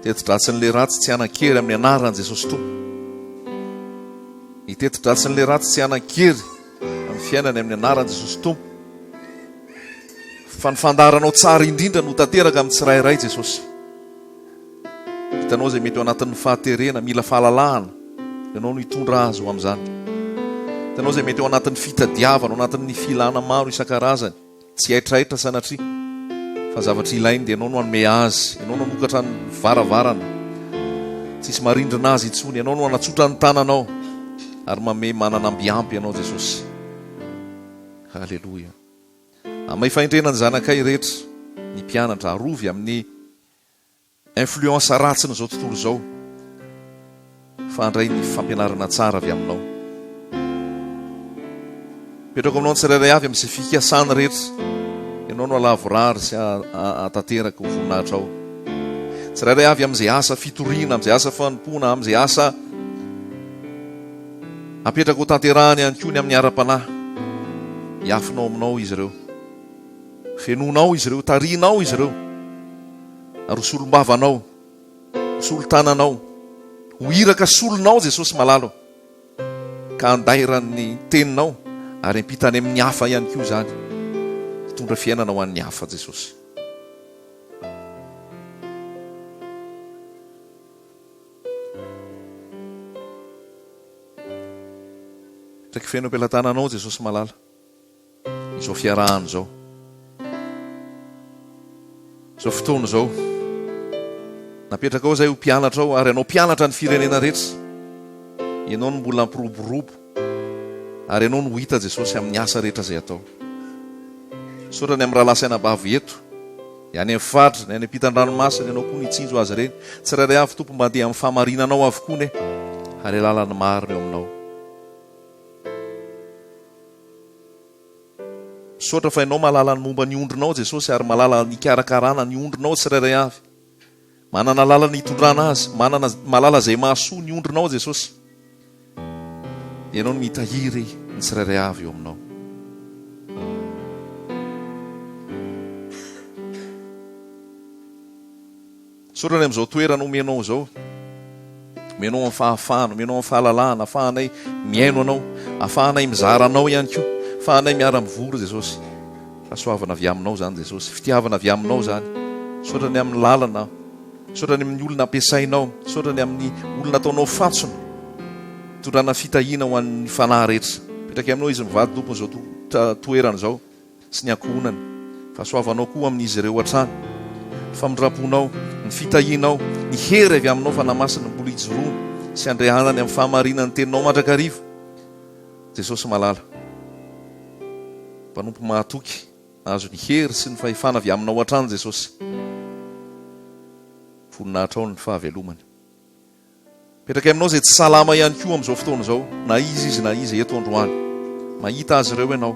tetidratsy n'le ratsy tsy anakery amin'ny anaran'i Jesosy tompo itetidratsy n'le ratsy tsy anakery amin'ny fiainany amin'ny anaran'i Jesosy tompo fa ny fandaranao tsara indrindra no tanteraka amin'ny tsirairay Jesosy hitanao zay mety ao anatin'ny fahaterena mila fahalalahana ianao no hitondra azy ho amin'izany hitanao zay mety ao anatin'ny fitadiavana ao anatin'ny filana maro isan-karazany tsy aitraitra sanatria fa zavatra ilainy dia ianao no hanome azy ianao no hanokatra ny varavarana tsisy marindrina azy intsony ianao no hanatsotra ny tananao ary mame manana ambiampy ianao Jesosy halleloia amay faindrenany zanakay rehetra ny mpianatra arovy amin'ny influence ratsiny zao tontolo zao fa andray ny fampianarana tsara avy aminao petrako aminao ny tsirairay avy amin'izay fikasana rehetra ianao no alavorary sy atateraka ho voninahitra ao tsirairay avy amin'izay asa fitoriana amin'izay asa fanompona amin'izay asa apetraka ho tanterahany ihany koa ny amin'ny ara-panahy hiafinao aminao izy ireo fenonao izy ireo tarianao izy ireo ary solombavanao solo-tananao ho iraka solonao Jesosy malalo ka andairan'ny teninao ary ampitany amin'ny hafa ihany koa zany hitondra fiainana ho an'ny hafa Jesosy traky feno am-pelatananao Jesosy malala izao fiarahany zao zao fotoana zao napetraka ao zay ho mpianatra ao ary ianao mpianatra ny firenena rehetra ianao no mbola ampiroborobo ary ianao no ho hita Jesosy amin'ny asa rehetra zay atao sorany amin'ny raha lasainabavy eto ihany amin'ny faritra ny any ampitan-dranomasina ianao koa nitsinjo azy reny tsirairay avy tompo mba andeha amin'ny fahamarinanao avokoa ne ary lalany marina eo aminao sotra fa ianao malala ny momba ny ondrinao Jesosy ary malala ny karakarana ny ondrinao tsirairay avy manana lala ny hitondrana azy malala zay mahasoa ny ondrinao Jesosy ianao no mitahiry ny tsirairay avy eo aminao sorany amin'izao toerana omenao zao omenao amin'ny fahafahana omenao amin'ny fahalalahana afahanay miaino anao afahanay mizara anao ihany koa afahanay miara-mivory Jesosy fahasoavana avy aminao zany Jesosy fitiavana avy aminao zany sotrany amin'ny lalana sotrany amin'ny olona ampiasainao sotrany amin'ny olona ataonao fatsona tondrana fitahiana ho an'ny fanahy rehetra petraky aminao izy mivady tompony zao toerana zao sy ny ankohonany fahasoavanao koa amin'izy ireo hatrany famindraponao ny fitahianao ny hery avy aminao fanamasina mbola hijoroana sy andrehanany amin'ny fahamarinany teninao mandrakarivo Jesosy malala mpanompo mahatoky nahazo ny hery sy ny fahefana avy aminao hatrany Jesosy. Voninahitra ao ny fahavelomany. Petraka aminao izay tsy salama ihany koa amin'izao fotoana izao, na izy na izy eto androany. Mahita azy ireo ianao.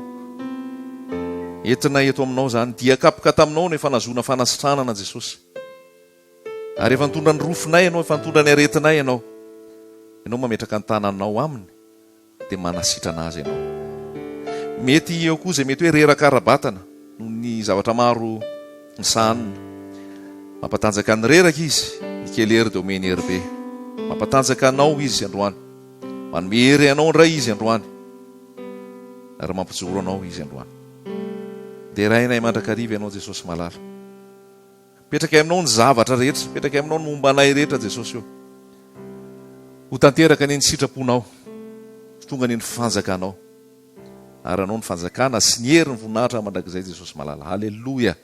Entina eto aminao zany, dia kapoka taminao no efa nazona fanasitranana Jesosy. Ary efa nitondra ny rofinay ianao, efa nitondra ny aretinay ianao. Ianao mametraka ny tananao aminy, dia manasitrana azy ianao. Mety eo koa izay mety hoe reraka ara-batana noho ny zavatra maro ny sahanina. Mampatanjaka ny reraka izy, ny kely hery dia omeny hery be. Mampatanjaka anao izy androany, manome hery anao ndray izy androany, ary mampijoro anao izy androany. Dia rainay mandrakariva ianao Jesosy malala. Petraka aminao ny zavatra rehetra, petraka aminao ny momba anay rehetra Jesosy io. Ho tanteraka ny sitraponao, tonga ny fanjakanao, ary anao ny fanjakana sy ny hery ny voninahitra mandrakizay Jesosy malala. Halleluja.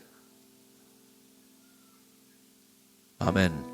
Amen.